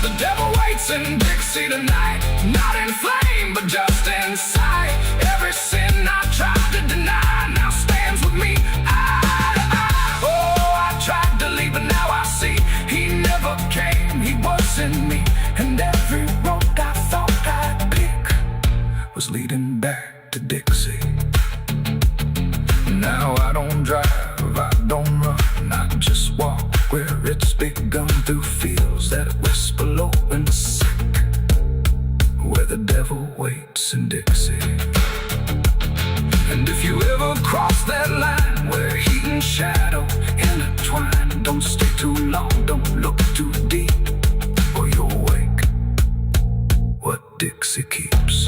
The devil waits in Dixie tonight, not in flame, but just in sight. Every sin I tried to deny now stands with me eye to eye. Oh, I tried to leave, but now I see he never came, he was in me. And every road I thought I'd pick was leading back to Dixie. Now I don't drive, I don't run, I just walk where it's begun, through fields that whisper low and sick, where the devil waits in Dixie. And if you ever cross that line where heat and shadow intertwine, don't stay too long, don't look too deep, or you'll wake what Dixie keeps.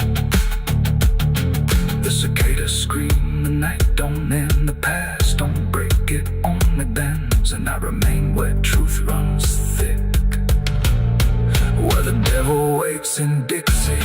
The cicadas scream, the night don't end, the past don't break, it only bends, and I remain where truth runs thick, where the devil waits in Dixie.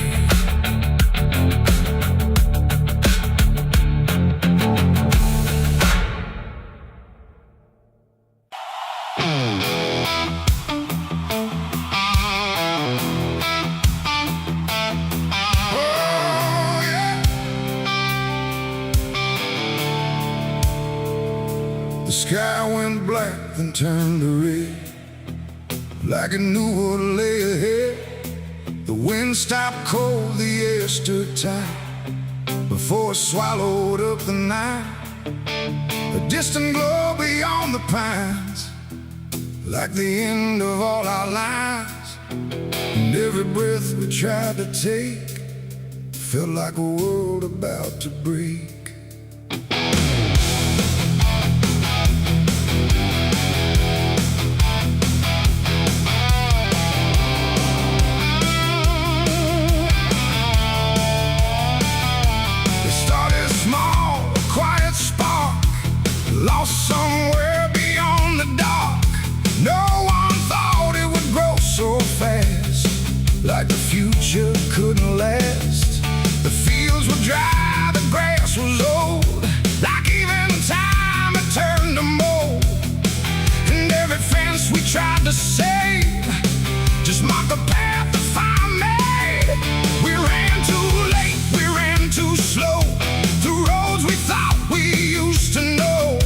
The sky went black, then turned to red, like it knew what lay ahead. The wind stopped cold, the air stood tight, before it swallowed up the night. A distant glow beyond the pines, like the end of all our lives. And every breath we tried to take felt like a world about to break. Lost somewhere beyond the dark. No one thought it would grow so fast, like the future couldn't last. The fields were dry, the grass was old, like even time had turned to mold. And every fence we tried to save just marked the path the fire made. We ran too late, we ran too slow, through roads we thought we used to know.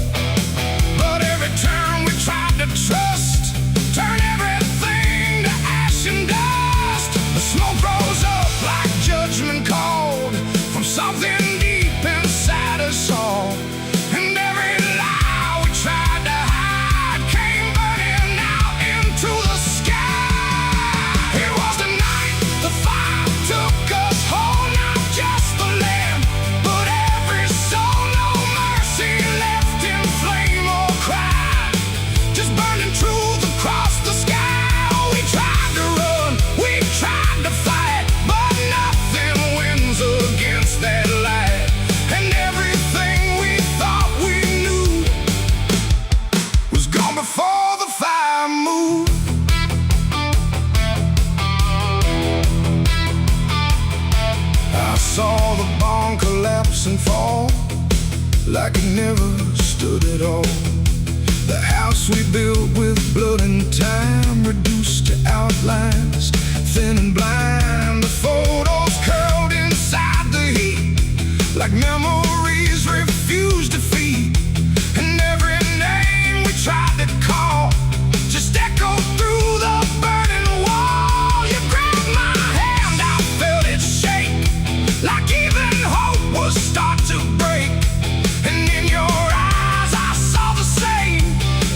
Turn we tried to trust, turn everything to ash and dust. The smoke rose up like judgment called from something deep inside us all. And every lie we tried to hide came burning out into the sky. It was the night the fire took us whole, not just the land, but every soul. No mercy left in flame or cry, burning truth across the sky. We tried to run, we tried to fight, but nothing wins against that light. And everything we thought we knew was gone before the fire moved. I saw the barn collapse and fall, like it never stood at all. The house we built with blood and time, reduced to outlines, thin and blind. The photos curled inside the heat, like memories refused defeat. And every name we tried to call just echoed through the burning wall. You grabbed my hand, I felt it shake, like even hope was start to break. And in your eyes I saw the same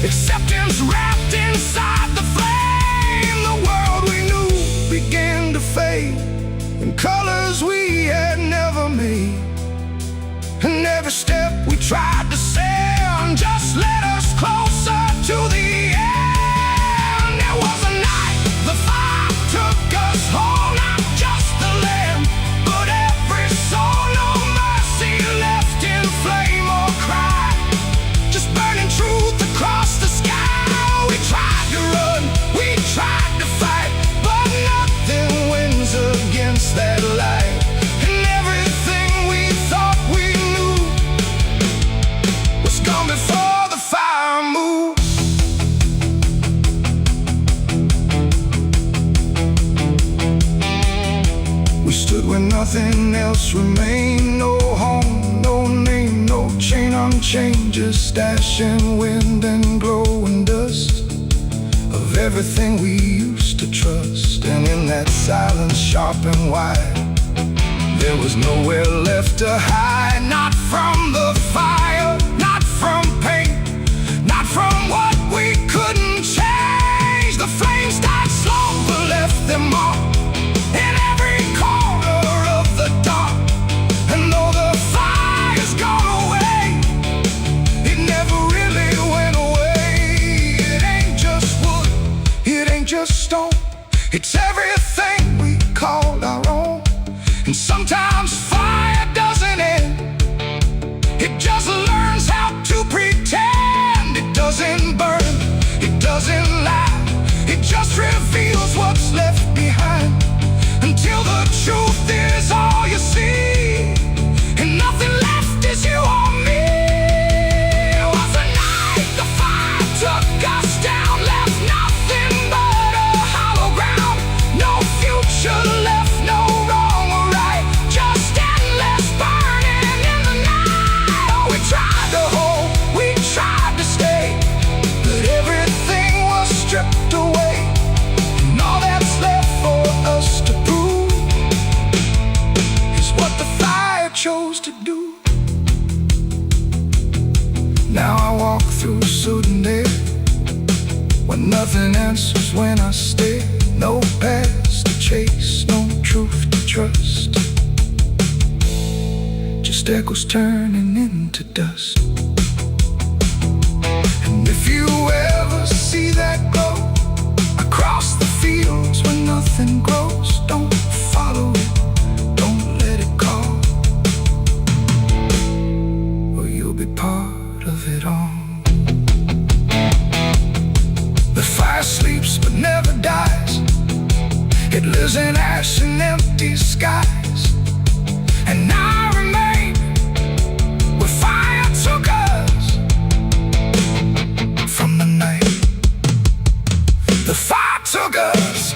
acceptance wrapped inside the flame. The world we knew began to fade in colors we had never made. And every step we tried to send just led us closer to the end. It was a night the fire took us whole, not just the land, but every soul. No mercy left in flame or cry, just burning truth across the sky. We tried to run, we tried to fight, but nothing wins against that light. And everything we thought we knew was gone before the fire moved. We stood where nothing else remained, no home, no name, no chain unchained, just ash and wind and glow and dust of everything we used to trust. And in that silence, sharp and wide, there was nowhere left to hide. Not from the fire, not from pain, not from what we couldn't change. The flames died slow but left their mark in every corner of the dark. And though the fire's gone away, it never really went away. It ain't just wood, it ain't just stone, it's everything we called our own. And sometimes fire doesn't end, it just learns how to pretend. doesn't lie, it just reveals what's left behind. Until the truth is all you see, and nothing left is you or me. It was the night the fire took us down, left nothing but a hollow ground. No future left, no wrong or right, just endless burning in the night. Oh, we tried to hold, we tried to stay, but everything was stripped away, and all that's left for us to prove is what the fire chose to do. Now I walk through sudden air, when nothing answers when I stare. No past to chase, no truth to trust, just echoes turning into dust. And if you ever see that glow across the fields where nothing grows, don't follow it, don't let it call, or you'll be part of it all. The fire sleeps but never dies, it lives in ash and empty skies, and I remain where fire took us from the night the fire took us.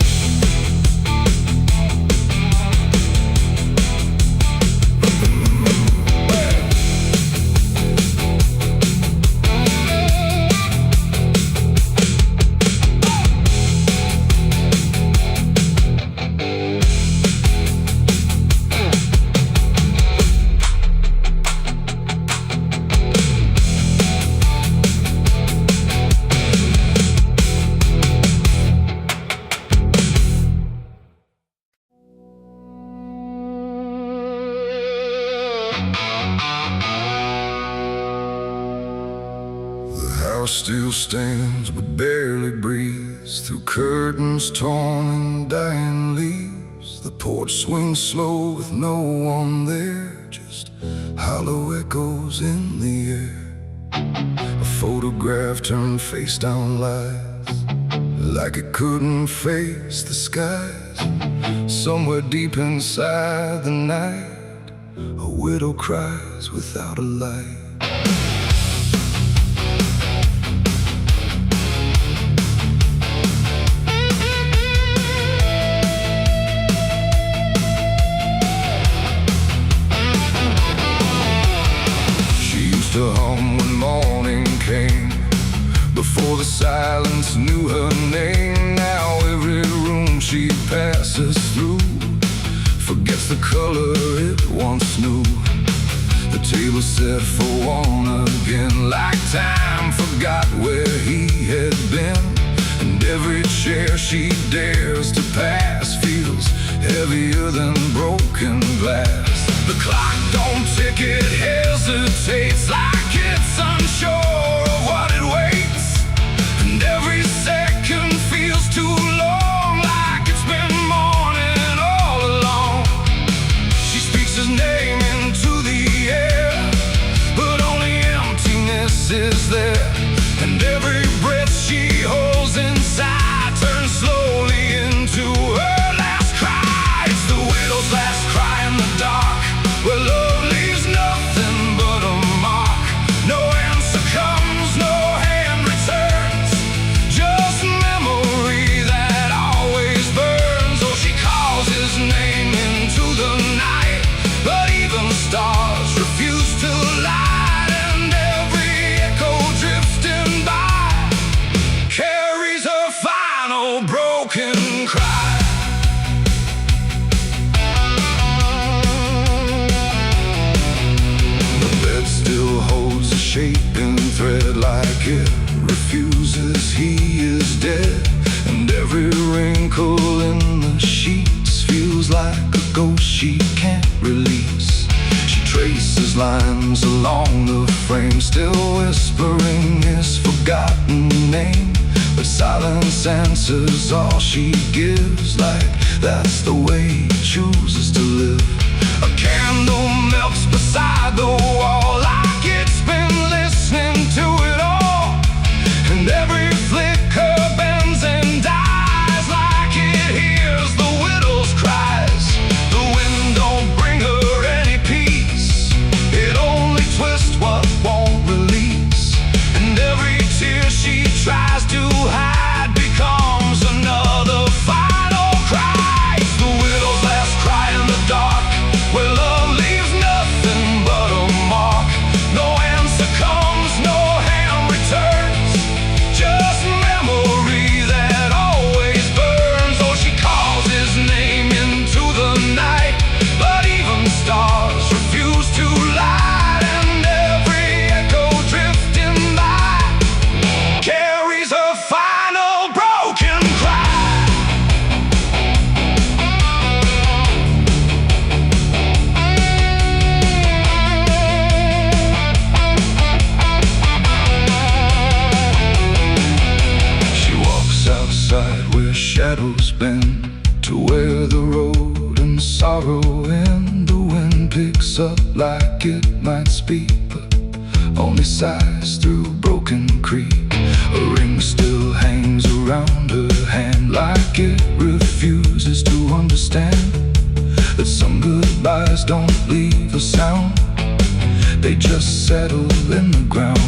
Still stands but barely breathes through curtains torn and dying leaves. The porch swings slow with no one there, just hollow echoes in the air. A photograph turned face down lies, like it couldn't face the skies. Somewhere deep inside the night, a widow cries without a light. To hum when morning came, before the silence knew her name. Now every room she passes through forgets the color it once knew. The table set for one again, like time forgot where he had been. And every chair she dares to pass feels heavier than broken glass. The clock don't tick, it hesitates, like it's unsure of what it waits. And every second feels too long, like it's been mourning all along. She speaks his name into the air, but only emptiness is there. And every breath she holds inside turns slowly into her last cry. It's the widow's last cry in the dark, where love leaves nothing but a mark. No answer comes, no hand returns, just memory that always burns. Oh, she calls his name into the night, but even stars refuse to light. And every echo drifting by carries her final broken cry. Still holds a shaping thread, like it refuses he is dead. And every wrinkle in the sheets feels like a ghost she can't release. She traces lines along the frame, still whispering his forgotten name. But silence answers all she gives, like that's the way he chooses to live. A candle melts beside the wall, like it's been listening to it all. And every flicker looks up like it might speak, but only sighs through broken creek. A ring still hangs around her hand, like it refuses to understand that some goodbyes don't leave a sound, they just settle in the ground.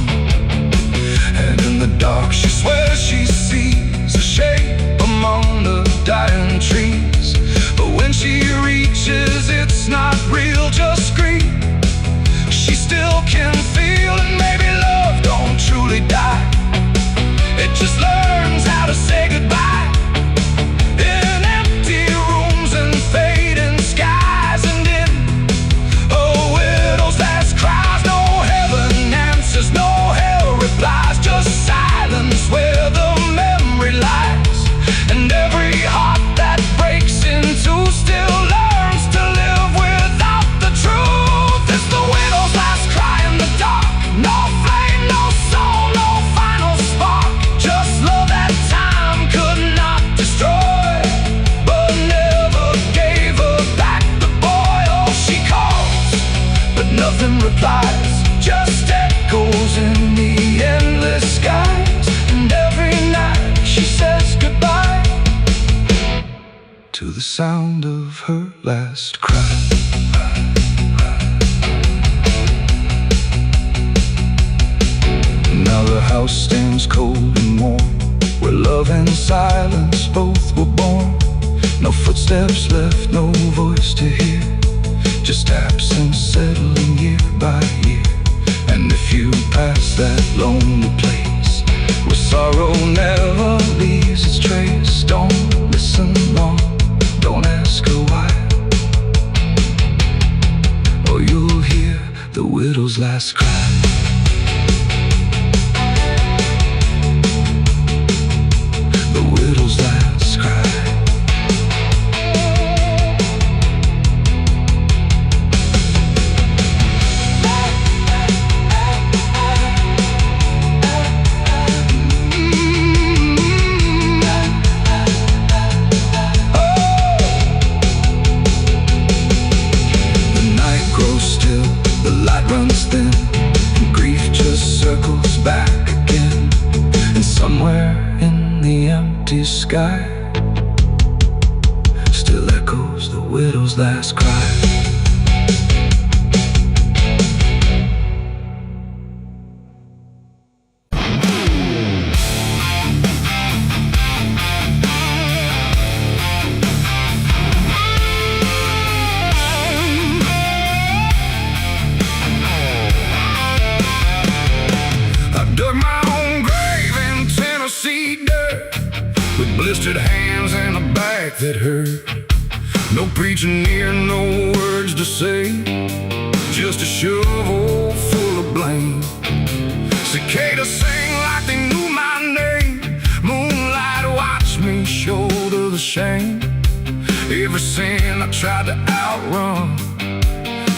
And in the dark she swears she sees a shape among the dying trees, but when she reaches it's not real, just scream. She still can feel, and maybe love don't truly die, it just learns how to say goodbye. In empty rooms and fading skies, and in a widow's last cries, no heaven answers, no hell replies, just silence where the memory lies. And every heart that breaks in two still learns to live without the truth. It's the widow's last cry in the dark, no flame, no soul, no final spark, just love that time could not destroy, but never gave her back the boy. Oh, she calls, but nothing replies, just echoes in the endless skies. And every night she says goodbye to the sound of her last cry. Now the house stands cold and warm, where love and silence both were born. No footsteps left, no voice to hear, just absence settling year by year. And if you pass that lonely place where sorrow never leaves its trace, don't listen long, don't ask her why, or you'll hear the widow's last cry. The widow's last cry. Runs thin, and grief just circles back again. And somewhere in the empty sky still echoes the widow's last cry. Blistered hands and a back that hurt, no preaching near, no words to say, just a shovel full of blame. Cicadas sing like they knew my name, moonlight watched me shoulder the shame. Every sin I tried to outrun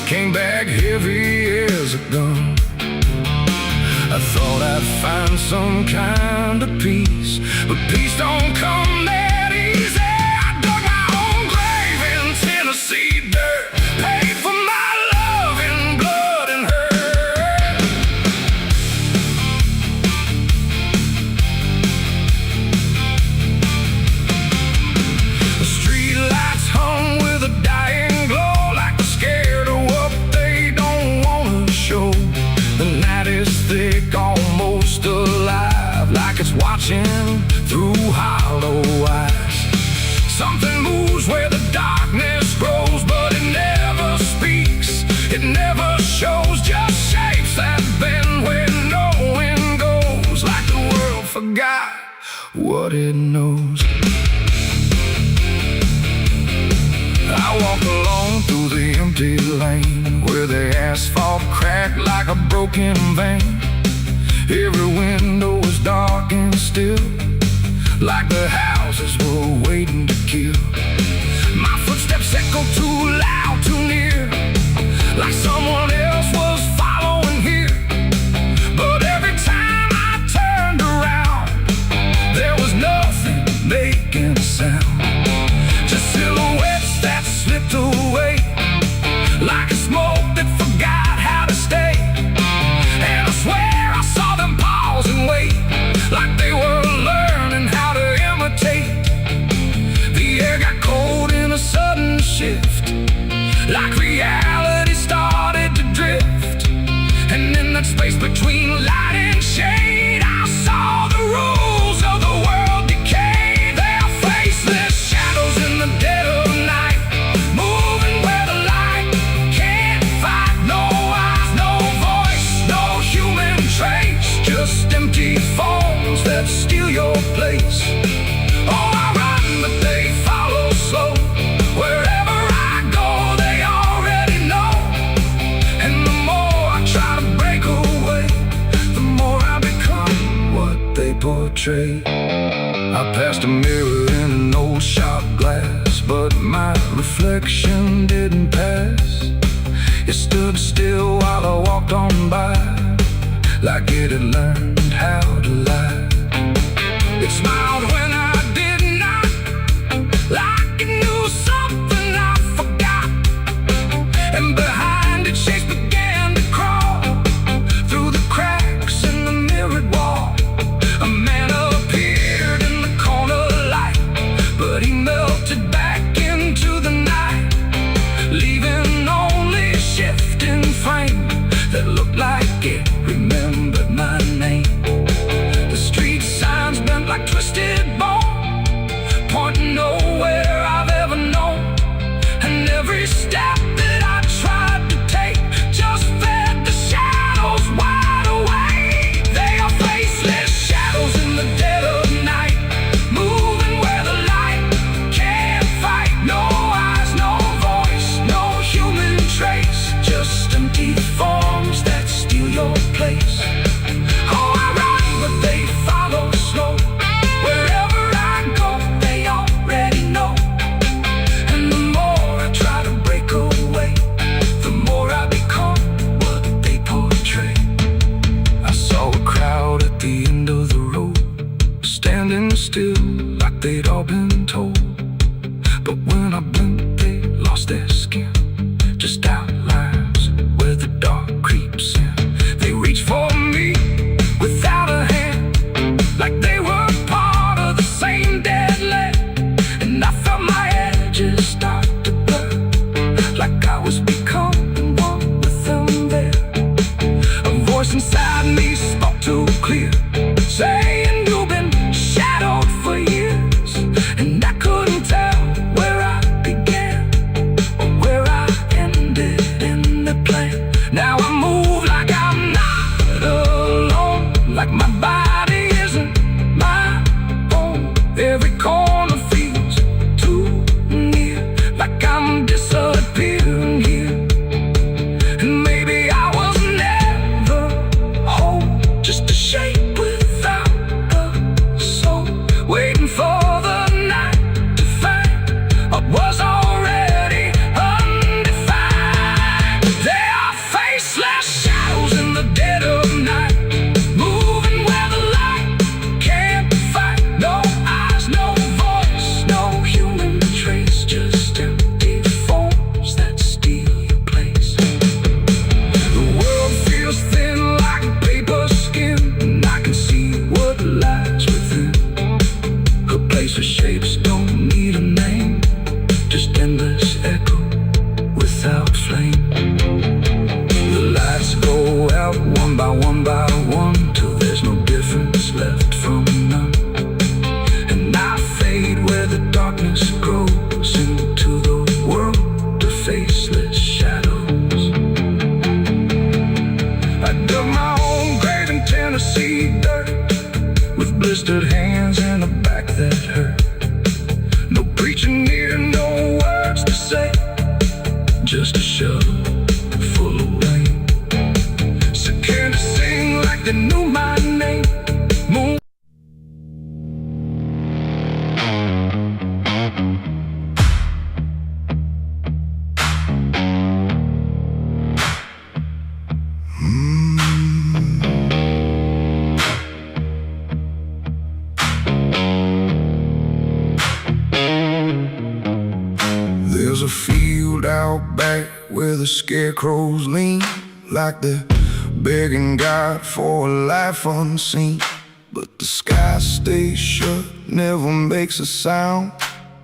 came back heavy as a gun. I thought I'd find some kind of peace, but peace don't come that easy. I dug my own grave in Tennessee dirt, paid for my love in blood and hurt. The street lights hung with a dying glow, like they're scared of what they don't want to show. The night is thick, almost alive, like it's watching through hollow eyes. Something moves where the darkness grows, but it never speaks, it never shows, just shapes that bend where no wind goes, like the world forgot what it knows. I walk along through the empty lane, where the asphalt cracked like a broken vein. Every window was dark and still, like the houses were waiting to kill. My footsteps echo too loud, too near, like someone else was following here. But every time I turned around, there was nothing making a sound, just silhouettes that slipped away, like a smoke that your place. Oh, I run, but they follow slow. Wherever I go, they already know. And the more I try to break away, the more I become what they portray. I passed a mirror in an old shop glass, but my reflection didn't pass. It stood still while I walked on by, like it had learned how to lie. It smiled when I did not, like it knew something I forgot. And behind its shapes began to crawl through the cracks in the mirrored wall. A man appeared in the corner light, but he melted back into the night, leaving only a shifting frame that looked like it remembered my name. The street signs bent like twisted bone, pointing nowhere I've ever known. And every step that I tried to take just fed the shadows wide awake. They are faceless shadows in the dead of night, moving where the light can't fight. No eyes, no voice, no human trace, just empty forms that steal your place. Oh, I run, but they follow slow. Wherever I go, they already know. And the more I try to break away, the more I become what they portray. I saw a crowd at the end of the road, standing still like they'd all been told. But when I blinked, they lost their skin, just outlines where the dark creeps in. They reach for me without a hand, like they were part of the same dead land. And I felt my edges start to blur, like I was becoming one with them there. A voice inside me spoke too clear, saying you've been shadowed for years. And I couldn't tell where I began or where I ended in the plan. Now I move like I'm not alone, like my body isn't my own. Every corner feels too near, like I'm disappearing here. And maybe I was never whole, just a shape without a soul, waiting for the night to find what was already undefined. They are faceless shadows in the dead of night, moving where the light can't fight. No eyes, no voice, no human trace, just empty forms that steal your place. The world feels thin like paper skin, and I can see what lies within. A place where shapes don't need a name, just endless echo without flame. The lights go out one by one, till there's no difference left from none. And I fade where the darkness grows into the world of faceless shadows. I dug my own grave in Tennessee dirt, with blistered hands and a back that hurt. No preaching near, no words to say, just a shovel full of rain. Scared to sing like they knew my name. Moon. There's a field out back where the scarecrows lean, like they're begging God for a life unseen. But the sky stays shut, never makes a sound,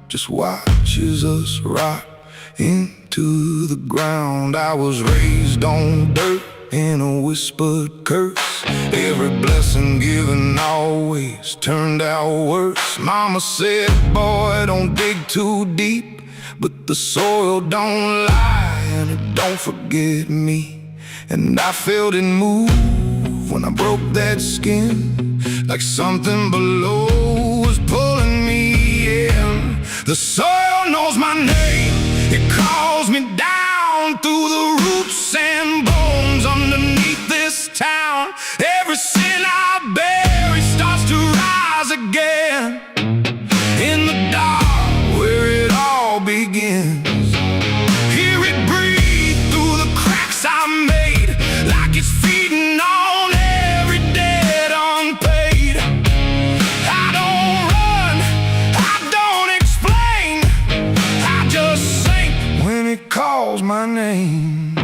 just watches us rot into the ground. I was raised on dirt in a whispered curse. Every blessing given always turned out worse. Mama said, boy, don't dig too deep, but the soil don't lie and it don't forget me. And I felt it move when I broke that skin. like something below was pulling me in. The soil knows my name, it calls me down through the roots and bones underneath this town. Every sin I bear, it starts to rise again in the dark where it all begins. Hear it breathe through the cracks I made, like it's feeding on every debt unpaid. I don't run, I don't explain, I just sink when it calls my name.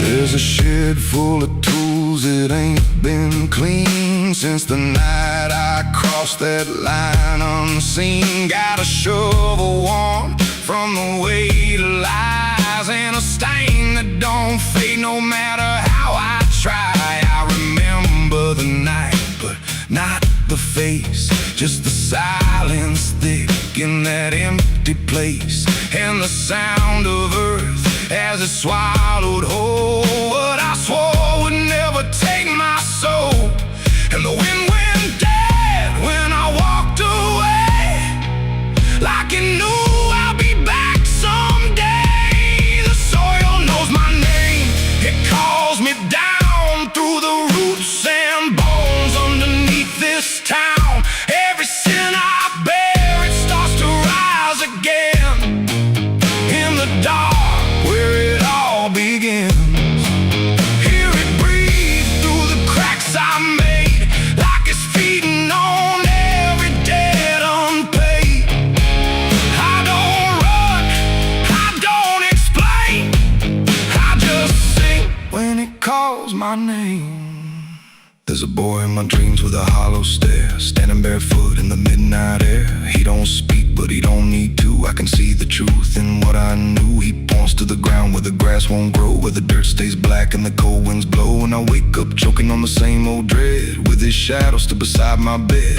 There's a shed full of tools, it ain't been clean since the night I crossed that line unseen. Got a shovel worn from the weight of lies, and a stain that don't fade no matter how I try. I remember the night, but not the face, just the silence thick in that empty place, and the sound of earth as it swallowed whole what I swore would never take my soul. And the wind went dead when I walked away, like it knew I'll be back someday. The soil knows my name, it calls me down through the roots and bones underneath this town. Every sin I bear, it starts to rise again in the dark where it all begins. Hear it breathe through the cracks I made, like it's feeding on every debt unpaid. I don't run, I don't explain, I just sing when it calls my name. There's a boy in my dreams with a hollow stare, standing barefoot in the midnight air. He don't speak, but he don't need to. I can see the truth in what I knew. He points to the ground where the grass won't grow, where the dirt stays black and the cold winds blow. And I wake up choking on the same old dread, with his shadow still beside my bed.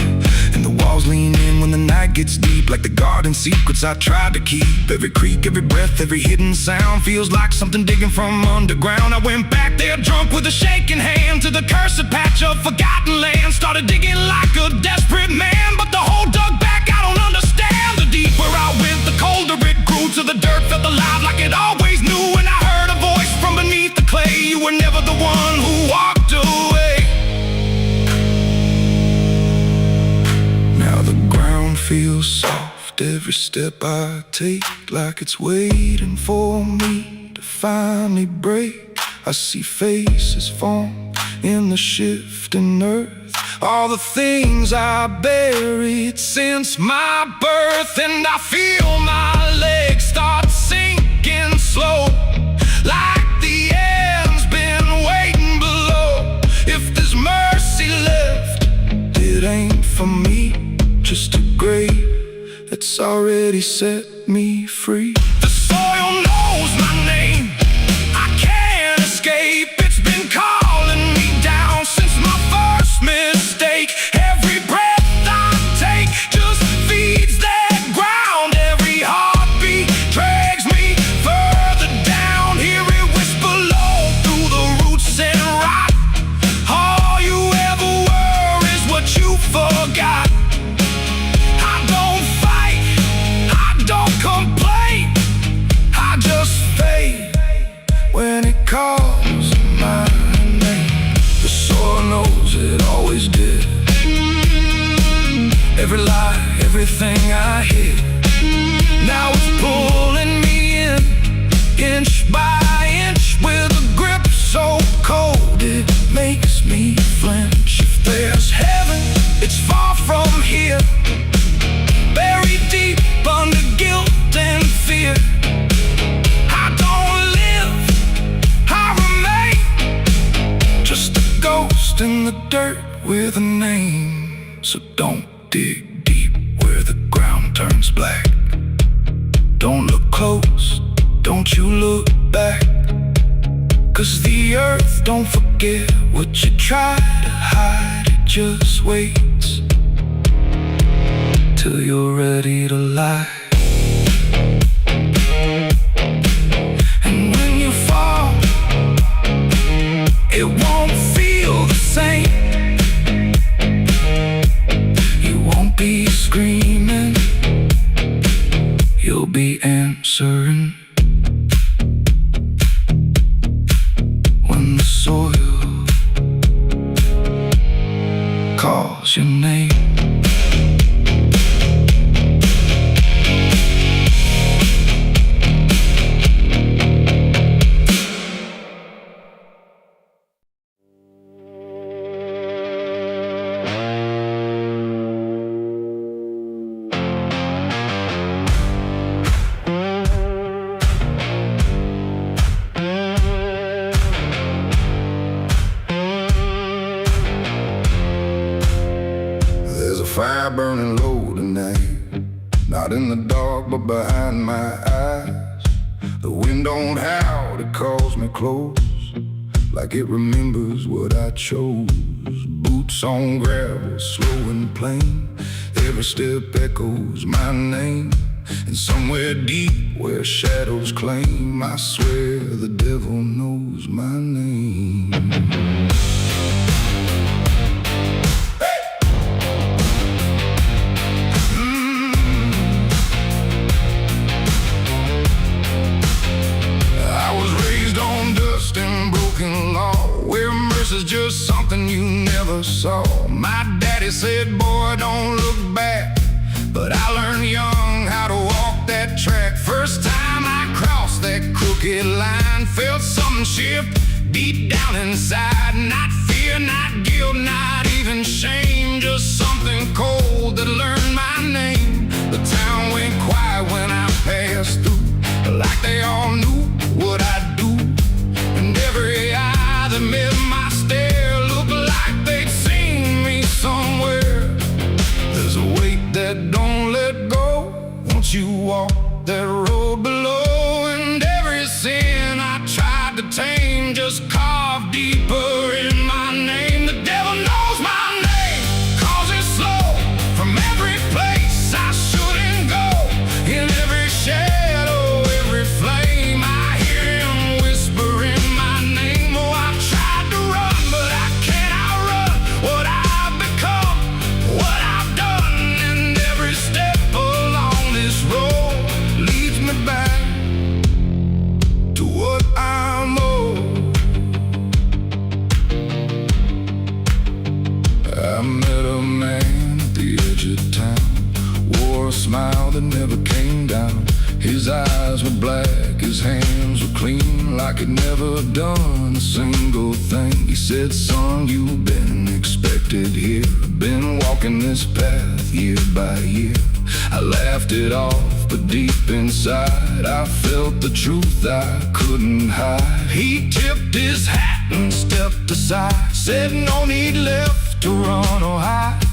And the walls lean in when the night gets deep, like the garden secrets I tried to keep. Every creak, every breath, every hidden sound feels like something digging from underground. I went back there drunk with a shaking hand to the cursed patch of forgotten land. Started digging like a desperate man, but the hole dug back, I don't understand. The deeper I went, the colder it grew, till the dirt felt alive like it always knew. And I heard a voice from beneath the clay, you were never the one who walked away. Now the ground feels soft, every step I take, like it's waiting for me to finally break. I see faces form in the shifting earth, all the things I buried since my birth. And I feel my legs start sinking slow, like the end's been waiting below. If there's mercy left, it ain't for me, just a grave that's already set me free. The soil knows my name, I can't escape. It's been calling me down since my first mistake. Every breath I take just feeds that ground. Every heartbeat drags me further down. Hear it whisper low through the roots and rot. All you ever were is what you forgot. I don't fight, I don't complain, I just fade when it calls my name. The soil knows it always did. Every lie, everything I hid, now it's pulling me in, inch by inch, with a grip so cold it makes me flinch. If there's heaven, it's far from here, buried deep under guilt and fear. I don't live, I remain, just a ghost in the dirt with a name. So don't dig deep where the ground turns black. Don't look close, don't you look back, 'cause the earth don't forget what you try to hide. It just waits till you're ready to lie. burning low tonight. Not in the dark, but behind my eyes. The wind don't howl, it calls me close, like it remembers what I chose. Boots on gravel, slow and plain. Every step echoes my name. And somewhere deep where shadows claim, I swear the devil knows my name. Is just something you never saw. My daddy said, boy, don't look back, but I learned young how to walk that track. First time I crossed that crooked line, felt something shift deep down inside. Not fear, not guilt, not even shame, just something cold that learned my name. The town went quiet when I passed through, like they all knew what I'd do. And every eye that met my stare looked like they'd seen me somewhere. There's a weight that don't let go once you walk that road below. And every sin I tried to tame just carved deeper in my name. The devil knows my name, cause it's slow. From every place I shouldn't go, in every shadow, every flame, I hear him whisper in my name. Oh, I tried to run, but I can't outrun what I've become, what I've done. And every step along this road leads me back to what I'm owed. I met a man at the edge of town, wore a smile that never came down. His eyes were black, his hands were clean, like he'd never done a single thing. He said, son, you've been expected here, been walking this path year by year. I laughed it off, but deep inside I felt the truth I couldn't hide. He tipped his hat and stepped aside, said no need left to run or hide.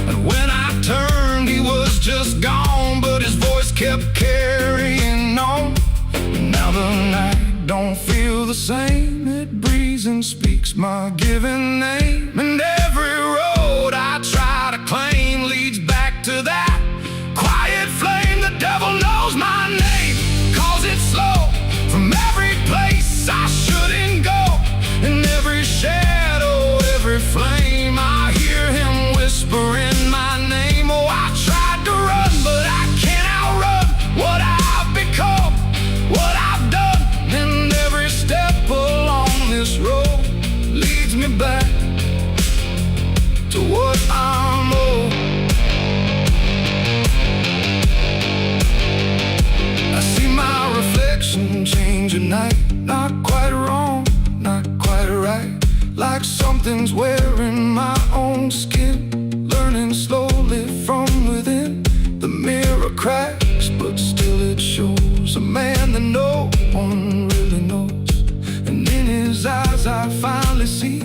And when I turned, he was just gone, but his voice kept carrying on. And now the night don't feel the same, it breathes and speaks my given name. And every road I try to claim leads back to that quiet flame. The devil knows my name, cause it's slow. From every place I shouldn't go, in every shadow, every flame, I hear him whisper in my name. Oh, I tried to run, but I can't outrun what I've become, what I've done. And every step along this road leads me back to what I'm owed. I see my reflection change at night, not quite wrong, not quite right, like something's wearing my own skin, learning slowly from within. The mirror cracks, but still it shows a man that no one really knows. And in his eyes I finally see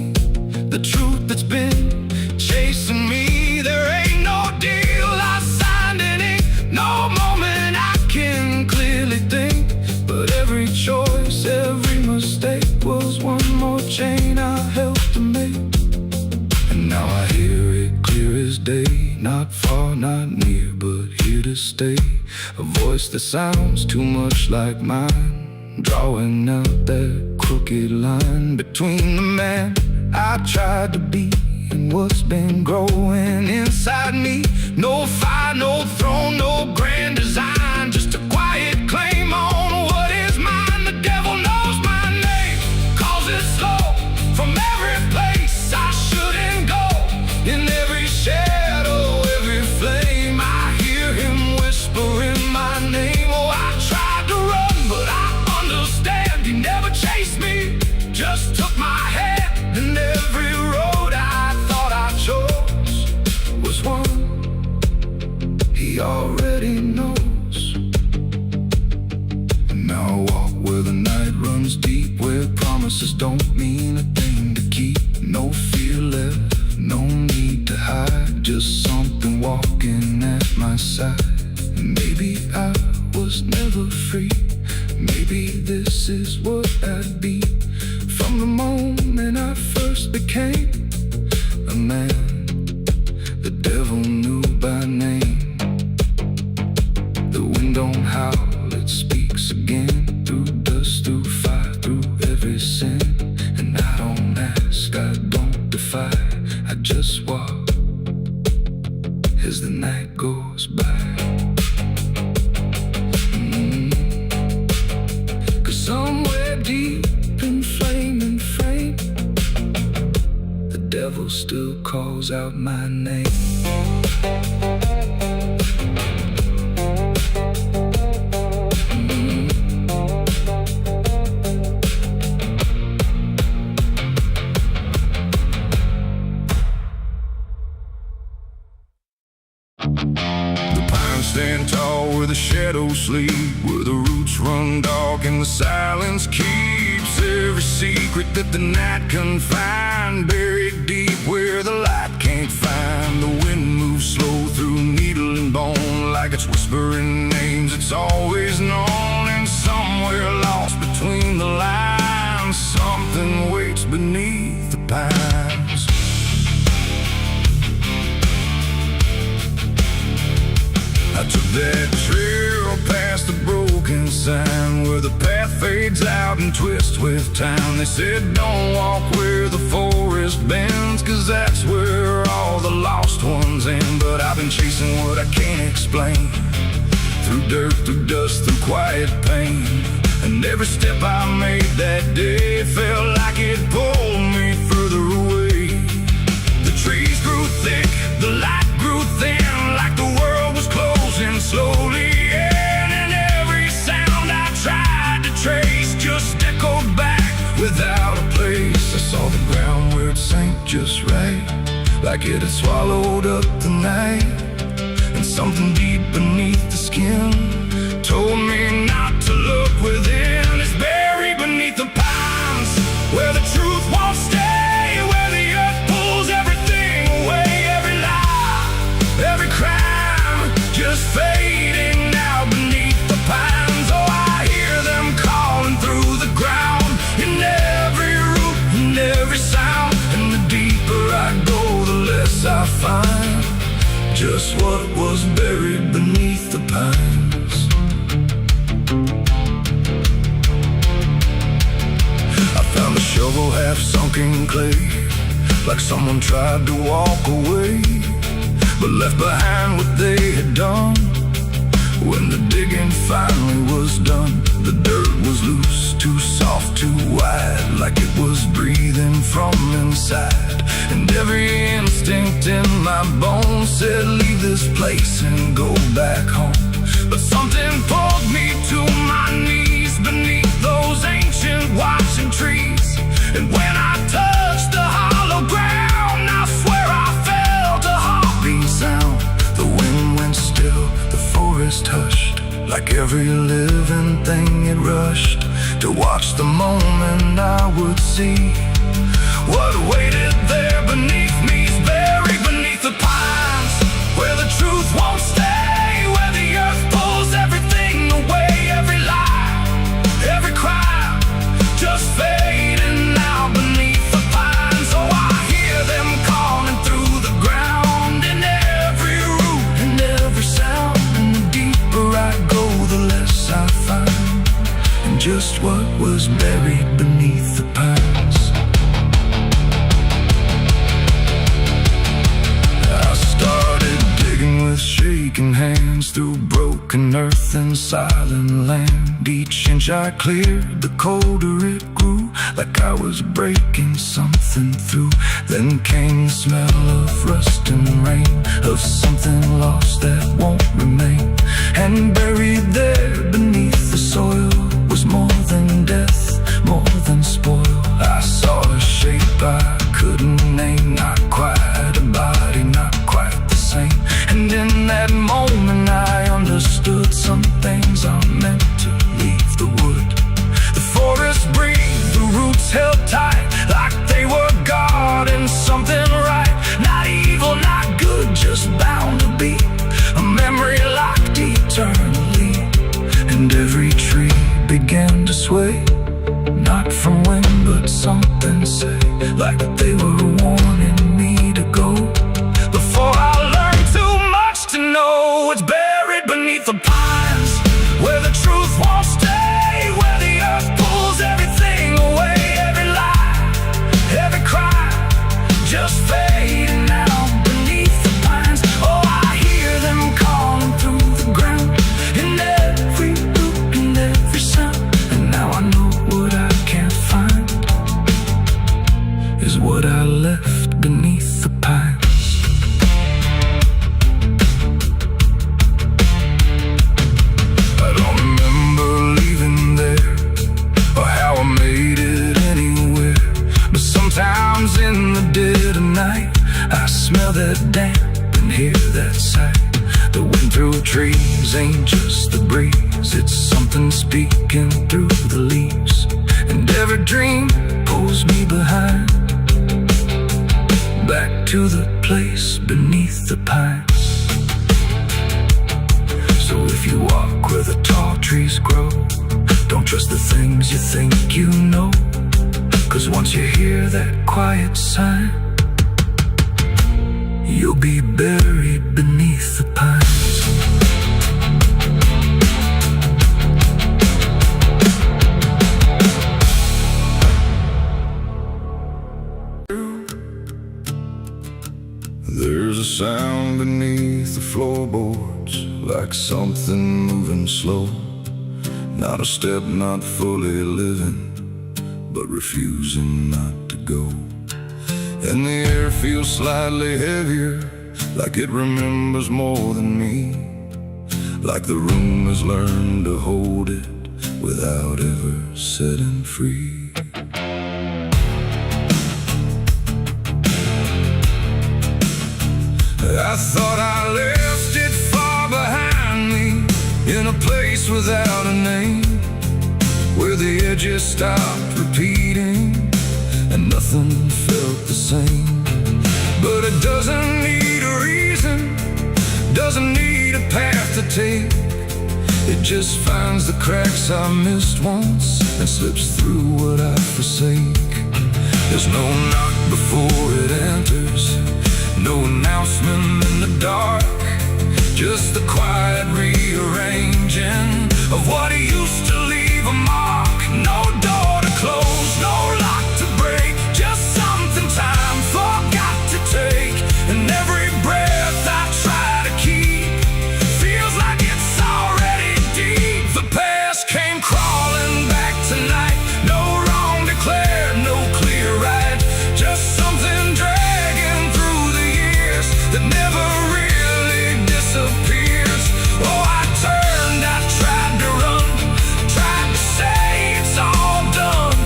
the truth that's been chasing me. There ain't no deal I signed in ink, no moment I can clearly think, but every choice, every mistake was one more chain I helped to make. And now I hear it clear as day, not far, not near, but here to stay. A voice that sounds too much like mine, drawing out that crooked line between the man I tried to be and what's been growing inside me. No fire, no throne, no grand design, just a quiet claim on what is mine. The devil knows my name, cause it's slow. From every place I shouldn't go, in every shadow, every flame, I hear him whisper in my name. Oh, I tried to run, but I understand he never chased me, just took my hand. And every road I thought I chose was one he already knows. And now I walk where the night runs deep, where promises don't mean a thing to keep. No fear left, no need to hide, just something walking this is what I'd be. From the moment I first became a man, the devil knew by name. The wind don't howl, it speaks again. Through dust, through fire, through every sin. And I don't ask, I don't defy, I just walk as the night goes by. Somewhere deep in flame and frame, the devil still calls out my name. The pines stand tall where the shadows sleep, where the roots run dark and the silence keeps every secret that the night can find. Buried deep where the light can't find. The wind moves slow through needle and bone, like it's whispering names it's always known. And somewhere lost between the lines, something waits beneath the pines. I took that trail past the broken sign, where the path fades out and twists with time. They said don't walk where the forest bends, 'cause that's where all the lost ones end. But I've been chasing what I can't explain, through dirt, through dust, through quiet pain. And every step I made that day felt like it pulled me further away. The trees grew thick, the light grew thin, like the world was closing slowly in. And every sound I tried to trace just echoed back without a place. I saw the ground where it sank just right, like it had swallowed up the night. And something deep beneath the skin told me not to look within. It's buried beneath the pines, where the truth won't stay, where the earth pulls everything away. Every lie, every crime, just fading now beneath the pines. Oh, I hear them calling through the ground, in every root, in every sound. And the deeper I go, the less I find just what was buried beneath the pines. I found a shovel half sunk in clay, like someone tried to walk away, but left behind what they had done. When the digging finally was done, the dirt was loose, too soft, too wide, like it was breathing from inside. And every instinct in my bones said leave this place and go back home. But something pulled me to my knees beneath those ancient watching trees. And when I touched the hollow ground, I swear I felt a heartbeat sound. The wind went still, the forest hushed, like every living thing it rushed to watch the moment I would see what waited there beneath me. Is buried beneath the pines, where the truth won't stay, where the earth pulls everything away. Every lie, every crime, just fading now beneath the pines. Oh, I hear them calling through the ground, in every root, in every sound. And the deeper I go, the less I find, and just what was buried beneath the pines. I started digging with shaking hands, through broken earth and silent land. Each inch I cleared, the colder it grew, like I was breaking something through. Then came the smell of rust and rain, of something lost that won't remain. And buried there beneath the soil was more than death, more than spoil. I saw a shape I couldn't name, not quite a body, not quite the same. And in that moment I understood some things are meant to leave the wood. The forest breathed, the roots held tight, like they were guarding something right. Not evil, not good, just bound to be a memory locked eternally. And every tree began to sway, Not from when, but something say, like they were warning me to go. Before I learned too much to know, it's buried beneath the pines, where the truth won't stay, where the earth pulls everything away. Every lie, every cry, just fading out beneath the pines. Oh, I hear them calling through the ground, in every loop and every sound. And now I know what I can't find is what I left beneath the pines. I don't remember leaving there, or how I made it anywhere, but sometimes in the dead of night I smell that damp and hear that sigh. The wind through trees ain't just the breeze, it's something speaking through the leaves. And every dream pulls me behind, back to the place beneath the pines. So if you walk where the tall trees grow, don't trust the things you think you know, 'cause once you hear that quiet sign, you'll be buried beneath the pines. There's a sound beneath the floorboards, like something moving slow. Not a step, not fully living, but refusing not to go. And the air feels slightly heavier, like it remembers more than me, like the room has learned to hold it without ever setting free. I thought I left it far behind me, in a place without a name, where the edges stopped repeating and nothing felt the same. But it doesn't need a reason, doesn't need a path to take. It just finds the cracks I missed once and slips through what I forsake. There's no knock before it enters, no announcement in the dark, just the quiet rearranging of what used to leave a mark. No door to close, no lock to break, just something time forgot to take. And every breath I try to keep feels like it's already deep. The past came crawling back tonight, no wrong declared, no clear right, just something dragging through the years that never really disappears. Oh, I turned, I tried to run, tried to say it's all done,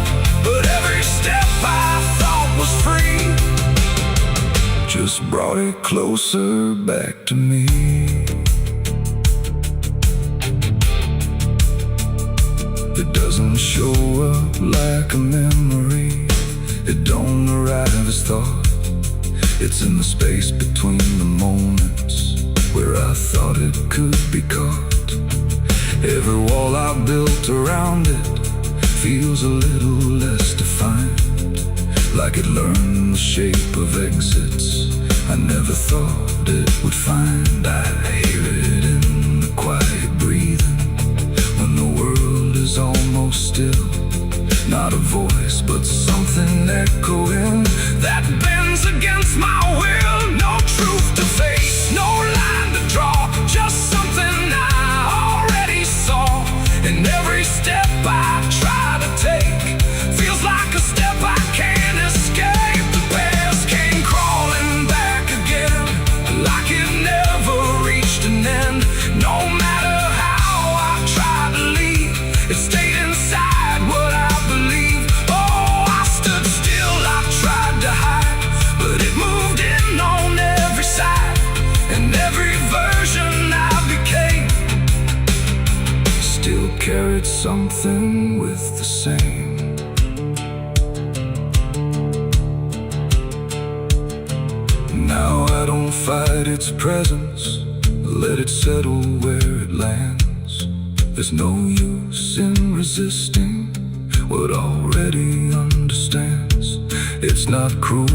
but every step I thought was free just brought it closer back to me. It doesn't show up like a memory, it don't arrive as thought. It's in the space between the moments where I thought it could be caught. Every wall I built around it feels a little less defined, like it learned the shape of exits I never thought it would find. I hear it in the quiet breathing, when the world is almost still. Not a voice, but something echoing that bends against my will. No truth to face, no line to draw, just something I already saw. And every step I try to take feels like a step I can't escape. The past came crawling back again, like it never reached an end. No matter how I tried to leave, it stayed inside what I believe. Oh, I stood still, I tried to hide, but it moved in on every side. And every version I became still carried something with the same. Now I don't fight its presence, let it settle where it lands. There's no use in resisting what already understands. It's not cruel,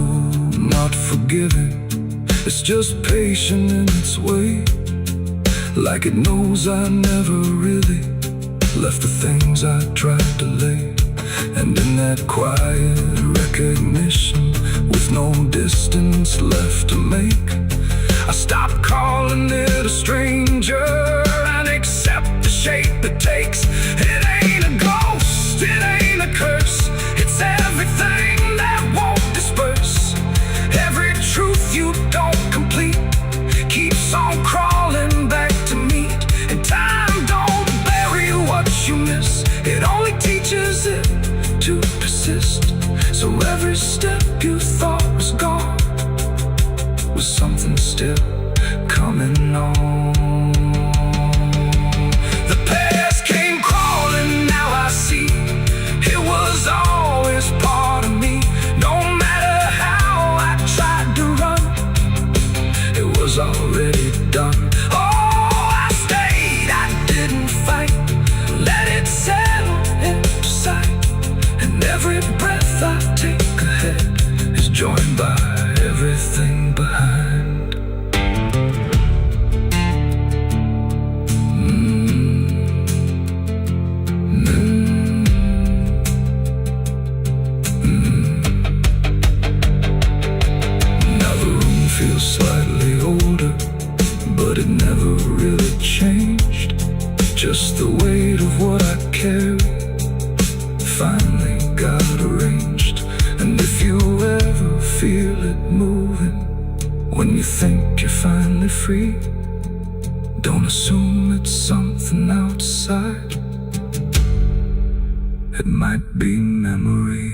not forgiving, it's just patient in its way. Like it knows I never really left the things I tried to lay. And in that quiet recognition, with no distance left to make, I stop calling it a stranger and accept the shape it takes. It ain't a ghost, it ain't a curse, it's everything that won't disperse. Every truth you don't complete keeps on crawling back to meet. And time don't bury what you miss, it only teaches it to persist. So every step you thought was gone was something still coming on. The past came crawling, now I see it was always part of me. No matter how I tried to run, it was already done. Oh, I stayed, I didn't fight, let it settle into sight. And every breath I take ahead is joined by everything behind. Now the room feels slightly older, but it never really changed. Just the weight of what I carry finally got arranged. And if you ever feel it moving, when you think you're finally free, don't assume it's something outside. It might be memory.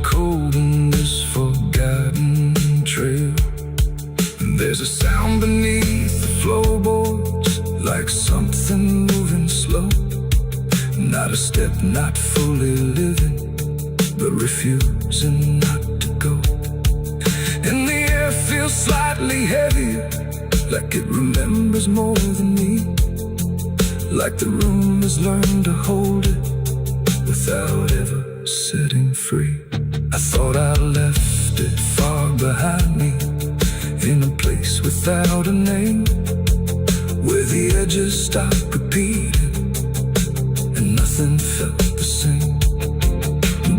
Cold in this forgotten trail, and there's a sound beneath the floorboards, like something moving slow. Not a step, not fully living, but refusing not to go. And the air feels slightly heavier, like it remembers more than me, like the room has learned to hold it without ever setting free. I thought I left it far behind me, in a place without a name, where the edges stopped repeating and nothing felt the same.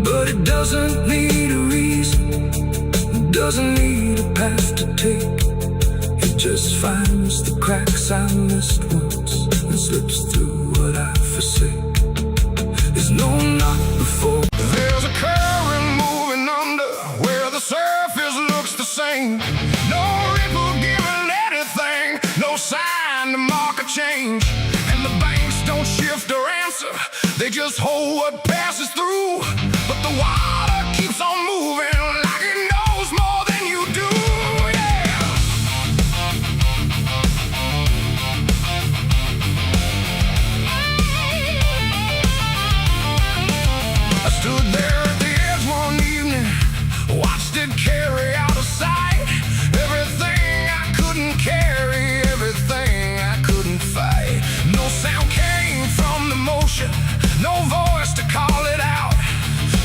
But it doesn't need a reason, it doesn't need a path to take. It just finds the cracks I missed once and slips through what I forsake. There's no knock before there's a current moving under, where the surface looks the same. No ripple giving anything, no sign to mark a change. And the banks don't shift or answer, they just hold what passes through. But the water keeps on moving, like it knows more than you do. I stood there at the edge one evening, watched it carry out of sight. Everything I couldn't carry, everything I couldn't fight. No sound came from the motion, no voice to call it out.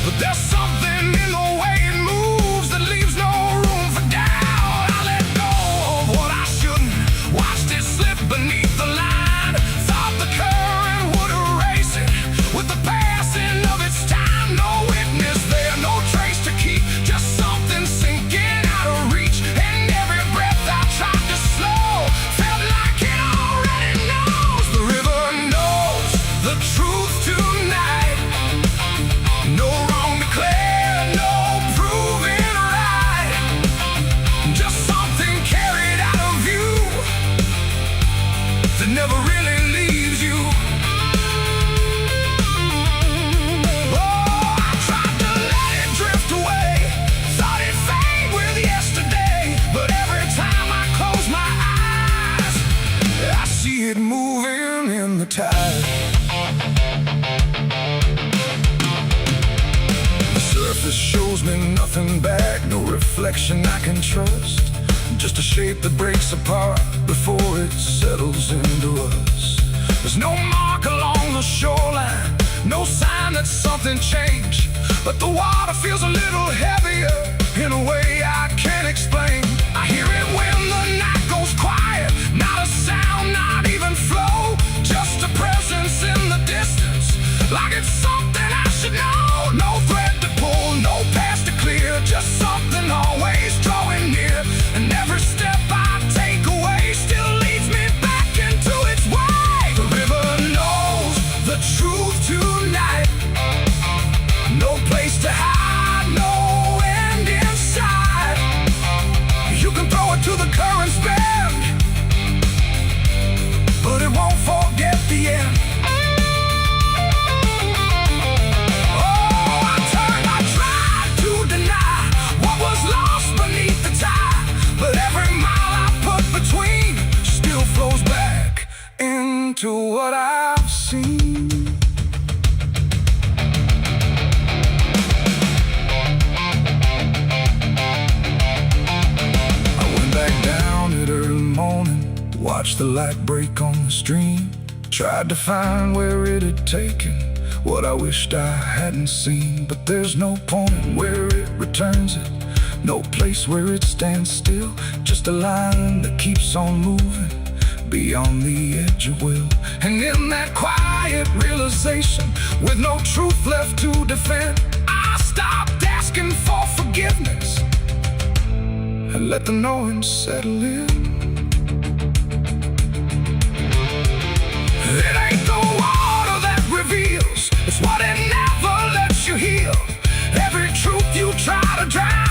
But there's something in the way it moves that leaves no room for doubt. I let go of what I shouldn't, watched it slip beneath the line. Thought the current would erase it with the passing of its time. No witness there, no trace to keep, just something sinking out of reach. And every breath I tried to slow felt like it already knows. moving in the tide. The surface shows me nothing back, no reflection I can trust, just a shape that breaks apart before it settles into us. There's no mark along the shoreline, no sign that something changed, but the water feels a little heavier in a way I can't explain. I hear it when the night goes quiet, not a sound, not even flow, just a presence in the distance, like it's something I should know. No thread to pull, no path to clear, just something always drawing near, and every step I take away still leads me back into its way. The river knows the truth tonight, no place to hide, no end in sight. You can throw it to the current's bend, but it won't forget the end. Oh, I tried to deny what was lost beneath the tide, but every mile I put between still flows back into what I've seen. Watched the light break on the stream, tried to find where it had taken what I wished I hadn't seen. But there's no point where it returns it, no place where it stands still, just a line that keeps on moving beyond the edge of will. And in that quiet realization, with no truth left to defend, I stopped asking for forgiveness and let the knowing settle in. It ain't the water that reveals, it's what it never lets you heal. Every truth you try to drown